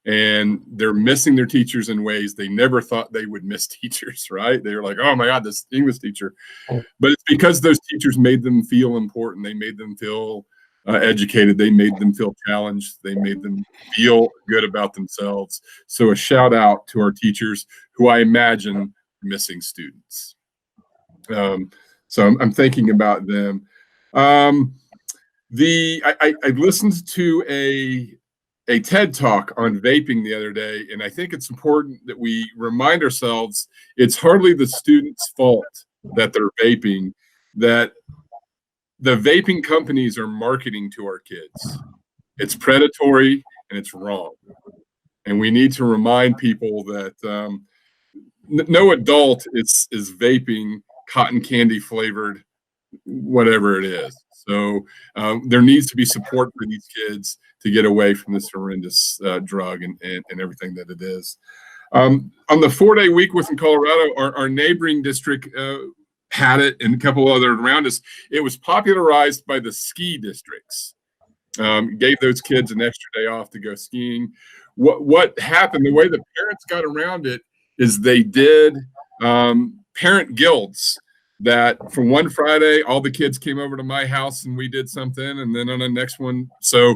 And they're missing their teachers in ways they never thought they would miss teachers, right? They were like, oh my God, this English teacher. But it's because those teachers made them feel important. They made them feel educated. They made them feel challenged. They made them feel good about themselves. So a shout out to our teachers who I imagine are missing students. So I'm thinking about them. I listened to a TED Talk on vaping the other day, and I think it's important that we remind ourselves it's hardly the students' fault that they're vaping, that the vaping companies are marketing to our kids. It's predatory and it's wrong. And we need to remind people that no adult is vaping cotton candy flavored, whatever it is. So there needs to be support for these kids to get away from this horrendous drug and everything that it is. On the 4-day week within Colorado, our neighboring district had it, and a couple other around us. It was popularized by the ski districts. Gave those kids an extra day off to go skiing. What happened, the way the parents got around it is they did parent guilds. That from one Friday, all the kids came over to my house and we did something. And then on the next one, so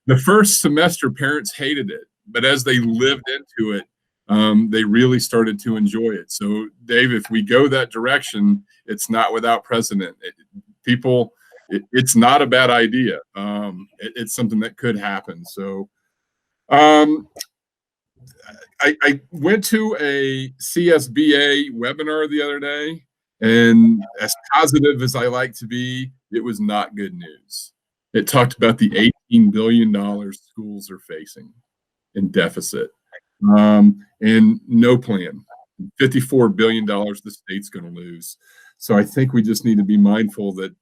the first semester parents hated it, but as they lived into it, they really started to enjoy it. So Dave, if we go that direction, it's not without precedent. It's not a bad idea. It's something that could happen. So I went to a CSBA webinar the other day. And as positive as I like to be, it was not good news. It talked about the $18 billion schools are facing in deficit and no plan. $54 billion the state's going to lose. So I think we just need to be mindful that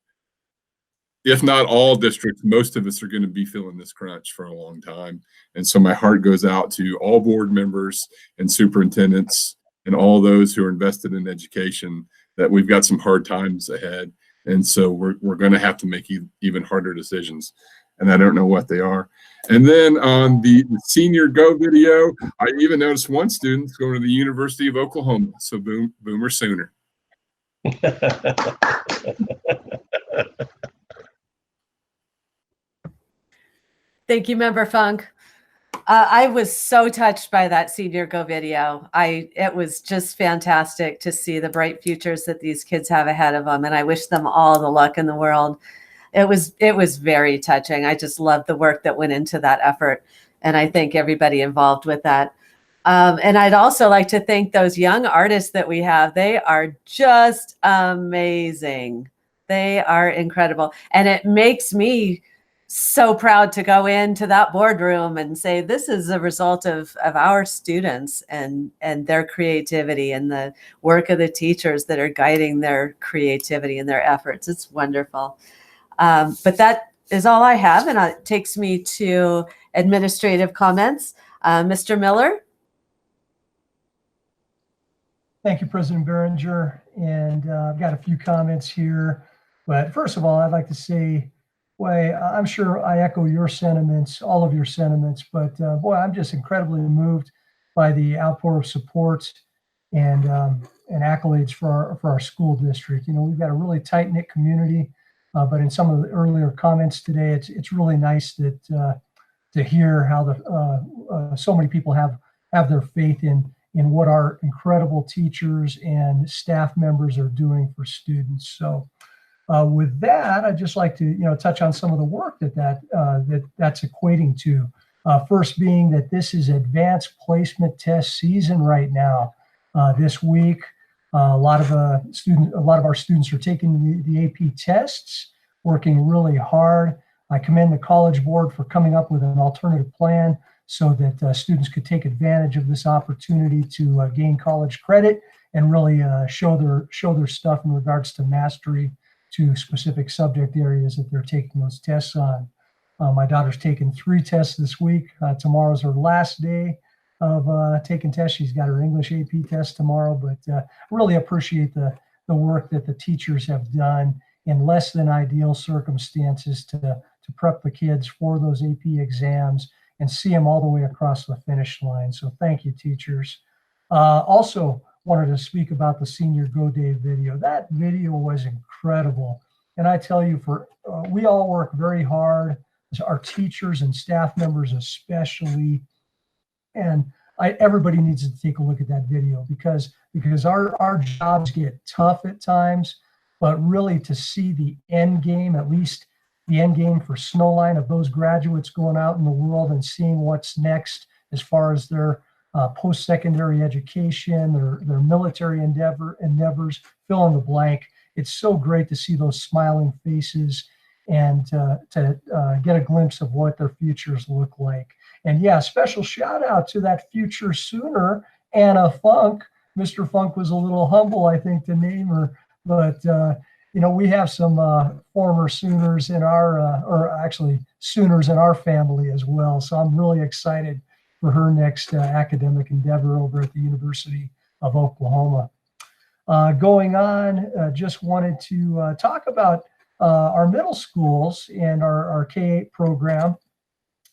if not all districts, most of us are going to be feeling this crunch for a long time. And so my heart goes out to all board members and superintendents and all those who are invested in education, that we've got some hard times ahead. And so we're going to have to make even harder decisions. and I don't know what they are. And then on the Senior Go video, I even noticed one student's going to the University of Oklahoma. So boomer sooner. Thank you, Member Funk. I was so touched by that Senior Go video. It was just fantastic to see the bright futures that these kids have ahead of them, and I wish them all the luck in the world. It was very touching. I just love the work that went into that effort, and I thank everybody involved with that. And I'd also like to thank those young artists that we have. They are just amazing. They are incredible, and it makes me so proud to go into that boardroom and say, this is a result of our students and their creativity and the work of the teachers that are guiding their creativity and their efforts. It's wonderful. But that is all I have, and it takes me to administrative comments. Mr. Miller? Thank you, President Berenger. And I've got a few comments here. But first of all, I'd like to say, boy, I'm sure I echo your sentiments, all of your sentiments, but boy, I'm just incredibly moved by the outpour of support and accolades for our school district. You know, we've got a really tight-knit community, but in some of the earlier comments today, it's really nice that to hear how so many people have their faith in what our incredible teachers and staff members are doing for students. So. With that, I'd just like to, touch on some of the work that's equating to. First being that this is advanced placement test season right now. This week, a lot of our students are taking the AP tests, working really hard. I commend the College Board for coming up with an alternative plan so that students could take advantage of this opportunity to gain college credit and really show their stuff in regards to mastery to specific subject areas that they're taking those tests on. My daughter's taken 3 tests this week. Tomorrow's her last day of taking tests. She's got her English AP test tomorrow, but really appreciate the work that the teachers have done in less than ideal circumstances to prep the kids for those AP exams and see them all the way across the finish line. So thank you, teachers. Also, wanted to speak about the Senior Go Day video. That video was incredible. And I tell you, we all work very hard, our teachers and staff members especially. And everybody needs to take a look at that video because our jobs get tough at times, but really to see the end game, at least the end game for Snowline of those graduates going out in the world and seeing what's next as far as their post-secondary education, their military endeavors, fill in the blank. It's so great to see those smiling faces and to get a glimpse of what their futures look like. And yeah, special shout out to that future Sooner, Anna Funk. Mr. Funk was a little humble, I think, to name her, but we have some former Sooners in Sooners in our family as well. So I'm really excited for her next academic endeavor over at the University of Oklahoma. Going on, just wanted to talk about our middle schools and our K-8 program.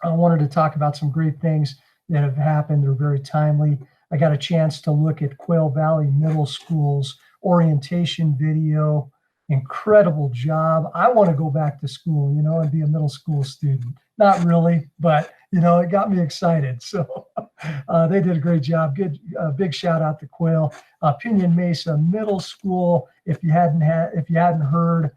I wanted to talk about some great things that have happened. They're very timely. I got a chance to look at Quail Valley Middle School's orientation video. Incredible job. I want to go back to school, and be a middle school student. Not really, but it got me excited. So they did a great job. Good, big shout out to Quail. Pinion Mesa Middle School. If you hadn't heard,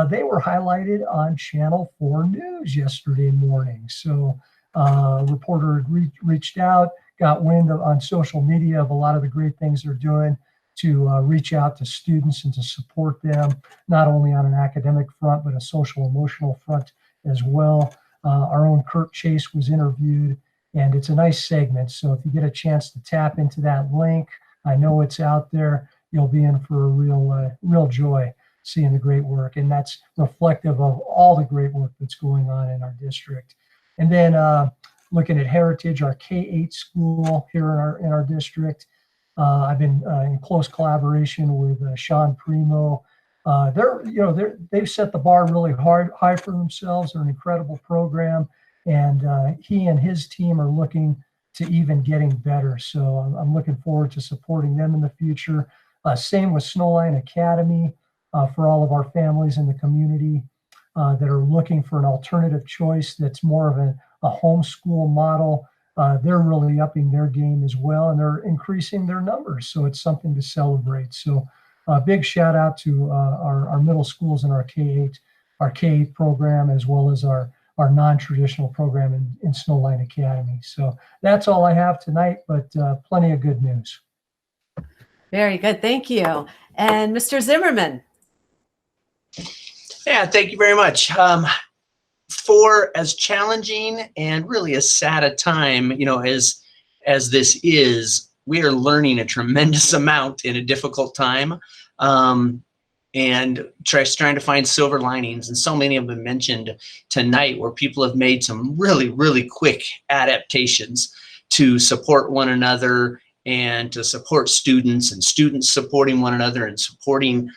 they were highlighted on Channel 4 News yesterday morning. So a reporter had reached out, got wind on social media of a lot of the great things they're doing to reach out to students and to support them, not only on an academic front, but a social emotional front as well. Our own Kurt Chase was interviewed, and it's a nice segment. So if you get a chance to tap into that link, I know it's out there, you'll be in for a real joy seeing the great work. And that's reflective of all the great work that's going on in our district. And then looking at Heritage, our K-8 school here in our district. I've been in close collaboration with Sean Primo, They've set the bar really high for themselves. They're an incredible program, and he and his team are looking to even getting better. So I'm looking forward to supporting them in the future. Same with Snowline Academy for all of our families in the community that are looking for an alternative choice that's more of a homeschool model. They're really upping their game as well, and they're increasing their numbers. So it's something to celebrate. So a big shout out to our middle schools and our K-8 program, as well as our non-traditional program in Snowline Academy. So that's all I have tonight, but plenty of good news. Very good. Thank you. And Mr. Zimmerman. Yeah, thank you very much. For as challenging and really as sad a time, as this is, we are learning a tremendous amount in a difficult time, and trying to find silver linings. And so many have been mentioned tonight where people have made some really, really quick adaptations to support one another and to support students, and students supporting one another and supporting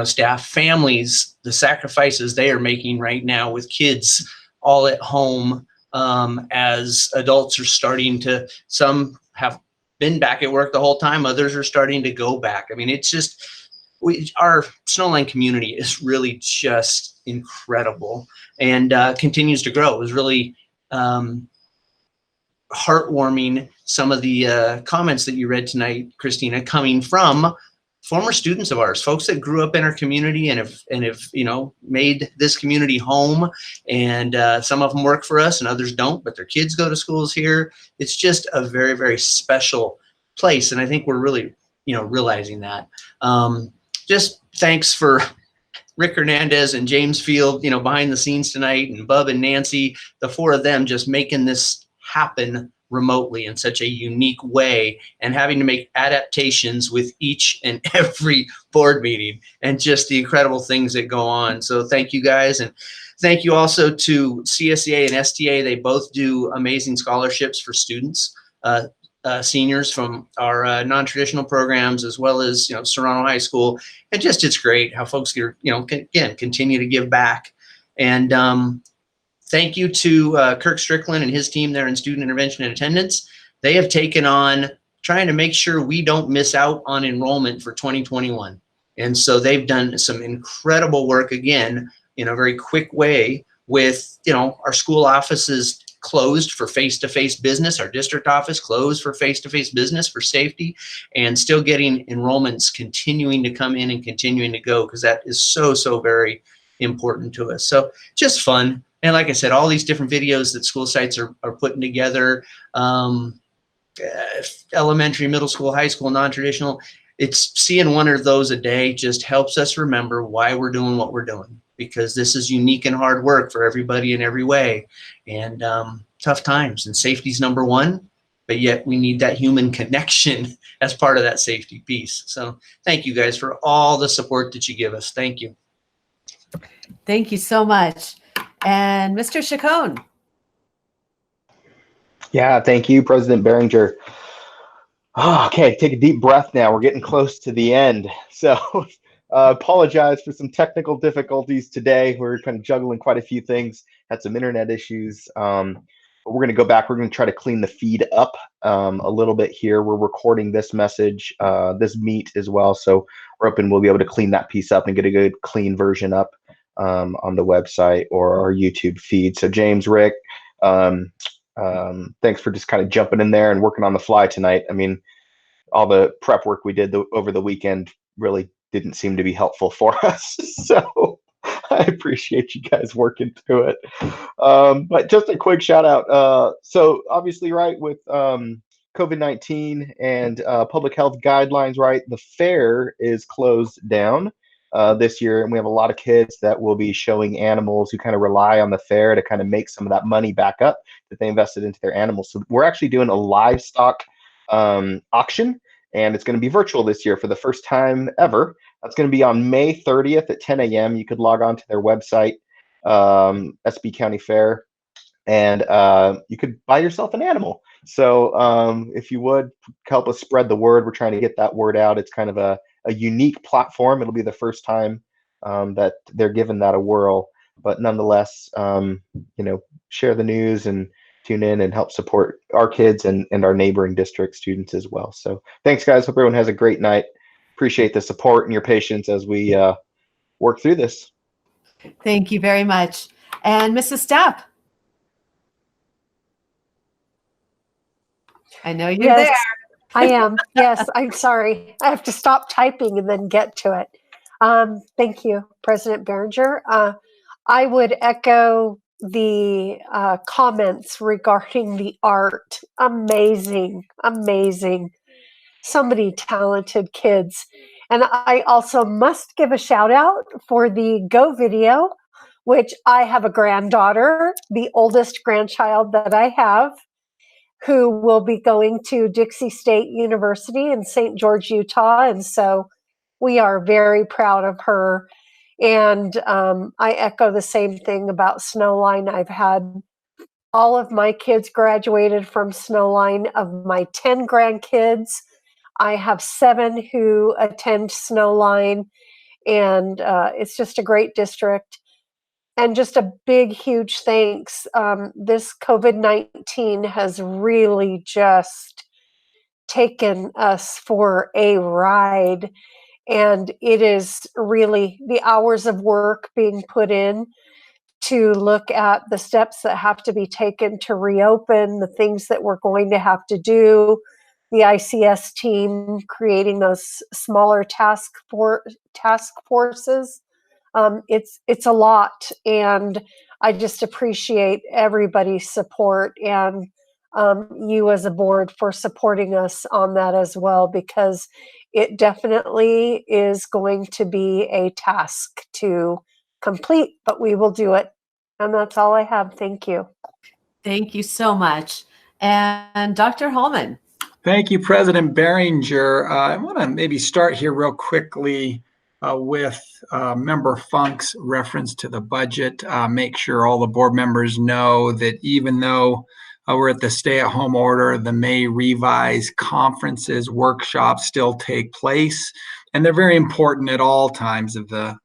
staff, families, the sacrifices they are making right now with kids all at home, as adults are starting to, some have been back at work the whole time, others are starting to go back. I mean, it's just, our Snowline community is really just incredible, and continues to grow. It was really heartwarming, some of the comments that you read tonight, Christina, coming from former students of ours, folks that grew up in our community and have made this community home, and some of them work for us and others don't, but their kids go to schools here. It's just a very, very special place, and I think we're really realizing that. Just thanks for Rick Hernandez and James Field, behind the scenes tonight, and Bub and Nancy, the four of them just making this happen remotely in such a unique way, and having to make adaptations with each and every board meeting, and just the incredible things that go on. So thank you guys, and thank you also to CSEA and STA. They both do amazing scholarships for students, seniors from our non-traditional programs, as well as Serrano High School. And just, it's great how folks again continue to give back. And thank you to Kirk Strickland and his team there in student intervention and attendance. They have taken on trying to make sure we don't miss out on enrollment for 2021. And so they've done some incredible work, again, in a very quick way, with our school offices closed for face-to-face business, our district office closed for face-to-face business for safety, and still getting enrollments continuing to come in and continuing to go, because that is so, so very important to us. So just fun. And like I said, all these different videos that school sites are putting together, elementary, middle school, high school, non-traditional, it's seeing one of those a day just helps us remember why we're doing what we're doing, because this is unique and hard work for everybody in every way, and tough times, and safety's number one, but yet we need that human connection as part of that safety piece. So thank you guys for all the support that you give us. Thank you. Thank you so much. And Mr. Chacon. Yeah, thank you, President Behringer. Oh, okay, take a deep breath now. We're getting close to the end. So apologize for some technical difficulties today. We're kind of juggling quite a few things, had some internet issues. But we're going to go back. We're going to try to clean the feed up a little bit here. We're recording this message, this meet as well. So we're hoping we'll be able to clean that piece up and get a good clean version up on the website or our YouTube feed. So James, Rick, thanks for just kind of jumping in there and working on the fly tonight. I mean, all the prep work we did over the weekend really didn't seem to be helpful for us. So I appreciate you guys working through it. But just a quick shout out. So obviously, right, with COVID-19 and public health guidelines, right, the fair is closed down this year, and we have a lot of kids that will be showing animals who kind of rely on the fair to kind of make some of that money back up that they invested into their animals. So we're actually doing a livestock auction, and it's going to be virtual this year for the first time ever. That's going to be on May 30th at 10 a.m. You could log on to their website, SB County Fair, and you could buy yourself an animal. So if you would help us spread the word, we're trying to get that word out. It's kind of a a unique platform. It'll be the first time that they're given that a whirl. But nonetheless, share the news and tune in and help support our kids and our neighboring district students as well. So thanks, guys. Hope everyone has a great night. Appreciate the support and your patience as we work through this. Thank you very much. And Mrs. Stepp. I know you're Yes, there. I am. Yes, I'm sorry. I have to stop typing and then get to it. Thank you, President Berenger. I would echo the comments regarding the art. Amazing, amazing. So many talented kids. And I also must give a shout out for the Go video, which I have a granddaughter, the oldest grandchild that I have, who will be going to Dixie State University in St. George, Utah. And so we are very proud of her. And I echo the same thing about Snowline. I've had all of my kids graduated from Snowline. Of my 10 grandkids, I have 7 who attend Snowline. And it's just a great district. And just a big, huge thanks. This COVID-19 has really just taken us for a ride. And it is really the hours of work being put in to look at the steps that have to be taken to reopen, the things that we're going to have to do, the ICS team creating those smaller task forces. It's a lot, and I just appreciate everybody's support and you as a board for supporting us on that as well, because it definitely is going to be a task to complete, but we will do it. And that's all I have. Thank you. Thank you so much. And Dr. Holman. Thank you, President Berenger. I want to maybe start here real quickly with Member Funk's reference to the budget. Make sure all the board members know that even though we're at the stay-at-home order, the May Revise conferences, workshops still take place. And they're very important at all times of the,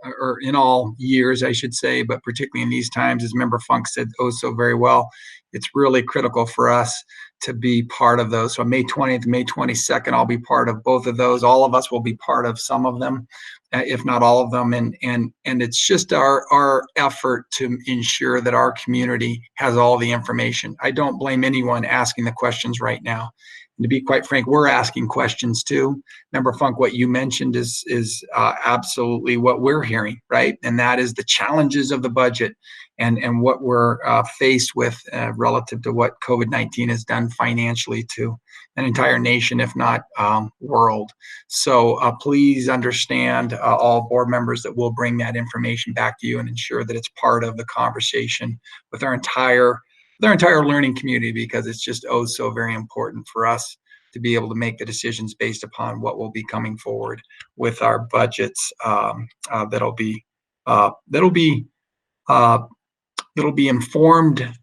or in all years, I should say, but particularly in these times, as Member Funk said oh so very well, it's really critical for us to be part of those. So May 20th, May 22nd, I'll be part of both of those. All of us will be part of some of them, if not all of them. And it's just our effort to ensure that our community has all the information. I don't blame anyone asking the questions right now. And to be quite frank, we're asking questions too. Member Funk, what you mentioned is absolutely what we're hearing, right? And that is the challenges of the budget and what we're faced with relative to what COVID-19 has done financially to an entire nation, if not world. So please understand, all board members, that we'll bring that information back to you and ensure that it's part of the conversation with our entire learning community, because it's just oh so very important for us to be able to make the decisions based upon what will be coming forward with our budgets. That'll be informed.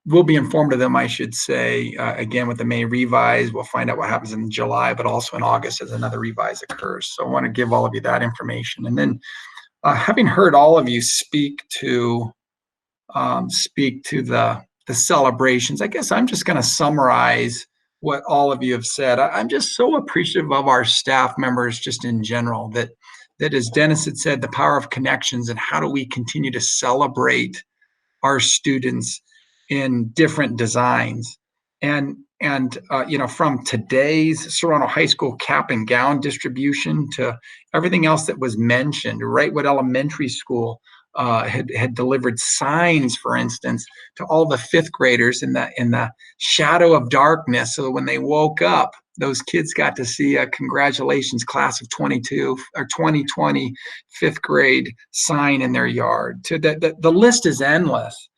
We'll be informed of them, I should say, again with the May Revise. We'll find out what happens in July, but also in August as another revise occurs. So I want to give all of you that information. And then having heard all of you speak to the celebrations, I guess I'm just going to summarize what all of you have said. I'm just so appreciative of our staff members just in general, that as Dennis had said, the power of connections and how do we continue to celebrate our students in different designs. And from today's Serrano High School cap and gown distribution to everything else that was mentioned, right? What elementary school had delivered signs, for instance, to all the 5th graders in the shadow of darkness, so that when they woke up, those kids got to see a congratulations class of 22 or 2020 5th grade sign in their yard. The list is endless.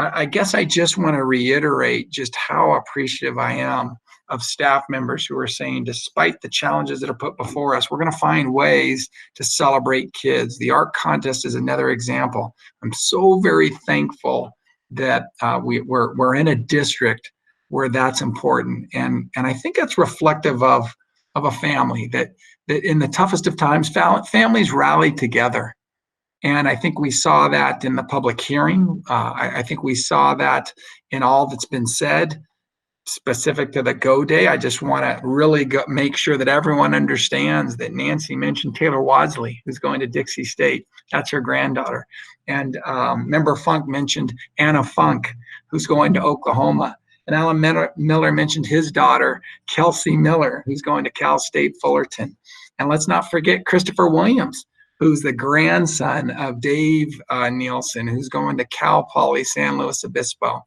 I guess I just want to reiterate just how appreciative I am of staff members who are saying, despite the challenges that are put before us, we're going to find ways to celebrate kids. The art contest is another example. I'm so very thankful that we're in a district where that's important, and I think that's reflective of a family, that that in the toughest of times, families rallied together. And I think we saw that in the public hearing. I think we saw that in all that's been said specific to the Go Day. I just want to really make sure that everyone understands that Nancy mentioned Taylor Wadsley, who's going to Dixie State. That's her granddaughter. And Member Funk mentioned Anna Funk, who's going to Oklahoma. And Alan Miller mentioned his daughter, Kelsey Miller, who's going to Cal State Fullerton. And let's not forget Christopher Williams, who's the grandson of Dave Nielsen, who's going to Cal Poly San Luis Obispo.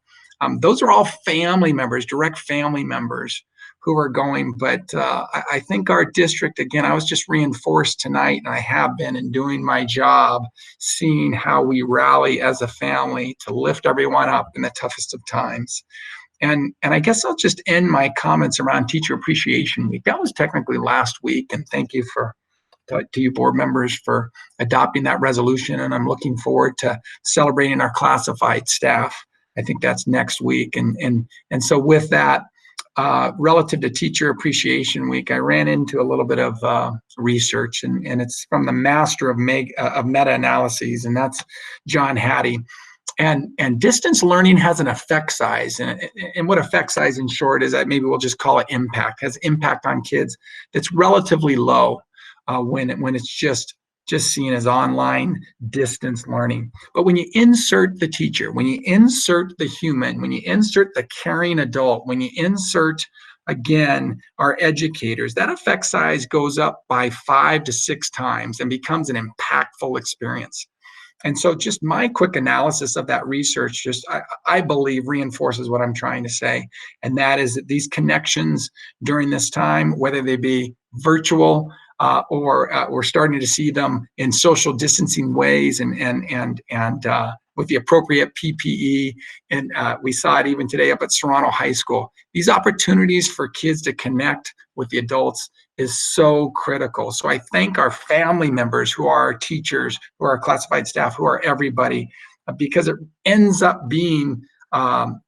Those are all family members, direct family members who are going. But I think our district, again, I was just reinforced tonight, and I have been in doing my job, seeing how we rally as a family to lift everyone up in the toughest of times. And I guess I'll just end my comments around Teacher Appreciation Week. That was technically last week, and thank you to you board members for adopting that resolution. And I'm looking forward to celebrating our classified staff. I think that's next week. And so with that, relative to Teacher Appreciation Week, I ran into a little bit of research, and it's from the master of meta-analyses, and that's John Hattie. And distance learning has an effect size, and what effect size in short is that maybe we'll just call it impact, has impact on kids that's relatively low when it's just seen as online distance learning. But when you insert the teacher, when you insert the human, when you insert the caring adult, when you insert, again, our educators, that effect size goes up by 5 to 6 times and becomes an impactful experience. And so just my quick analysis of that research I believe reinforces what I'm trying to say. And that is that these connections during this time, whether they be virtual or we're starting to see them in social distancing ways and with the appropriate PPE. And we saw it even today up at Serrano High School. These opportunities for kids to connect with the adults is so critical. So I thank our family members who are our teachers, who are our classified staff, who are everybody, because it ends up being a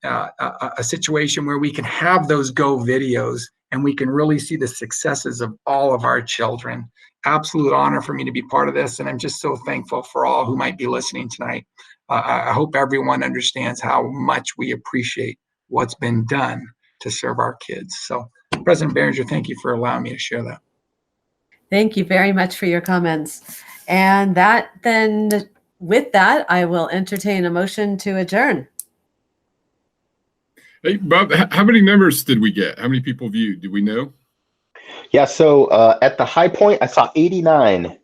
situation where we can have those Go videos and we can really see the successes of all of our children. Absolute honor for me to be part of this. And I'm just so thankful for all who might be listening tonight. I hope everyone understands how much we appreciate what's been done to serve our kids. So President Behringer, thank you for allowing me to share that. Thank you very much for your comments. And with that, I will entertain a motion to adjourn. Hey, Bob, how many numbers did we get? How many people viewed? Do we know? Yeah, so at the high point, I saw 89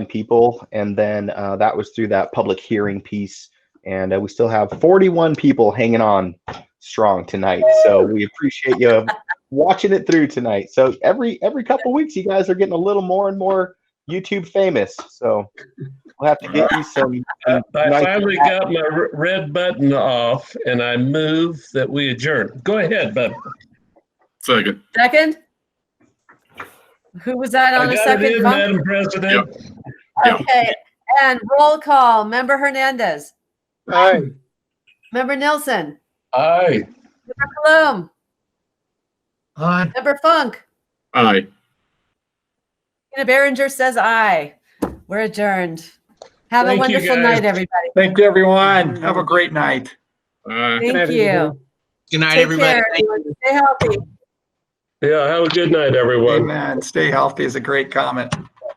people, and then that was through that public hearing piece, and we still have 41 people hanging on strong tonight. So we appreciate you watching it through tonight. So every couple weeks, you guys are getting a little more and more YouTube famous. So we'll have to get you some. I finally got my red button off, and I move that we adjourn. Go ahead, bud. Second. Second? Who was that on the second? Madam President. Yep. Okay, and roll call. Member Hernandez. Aye. Member Nilsson. Aye. Member Bloom. Aye. Member Funk. Aye. Tina Behringer says aye. We're adjourned. Have a Thank you, wonderful guys. night, everybody. Thank you, everyone. Have a great night. Thank you. Good night, Take everybody. care, everyone. Stay healthy. Yeah, have a good night, everyone. Amen. Stay healthy is a great comment.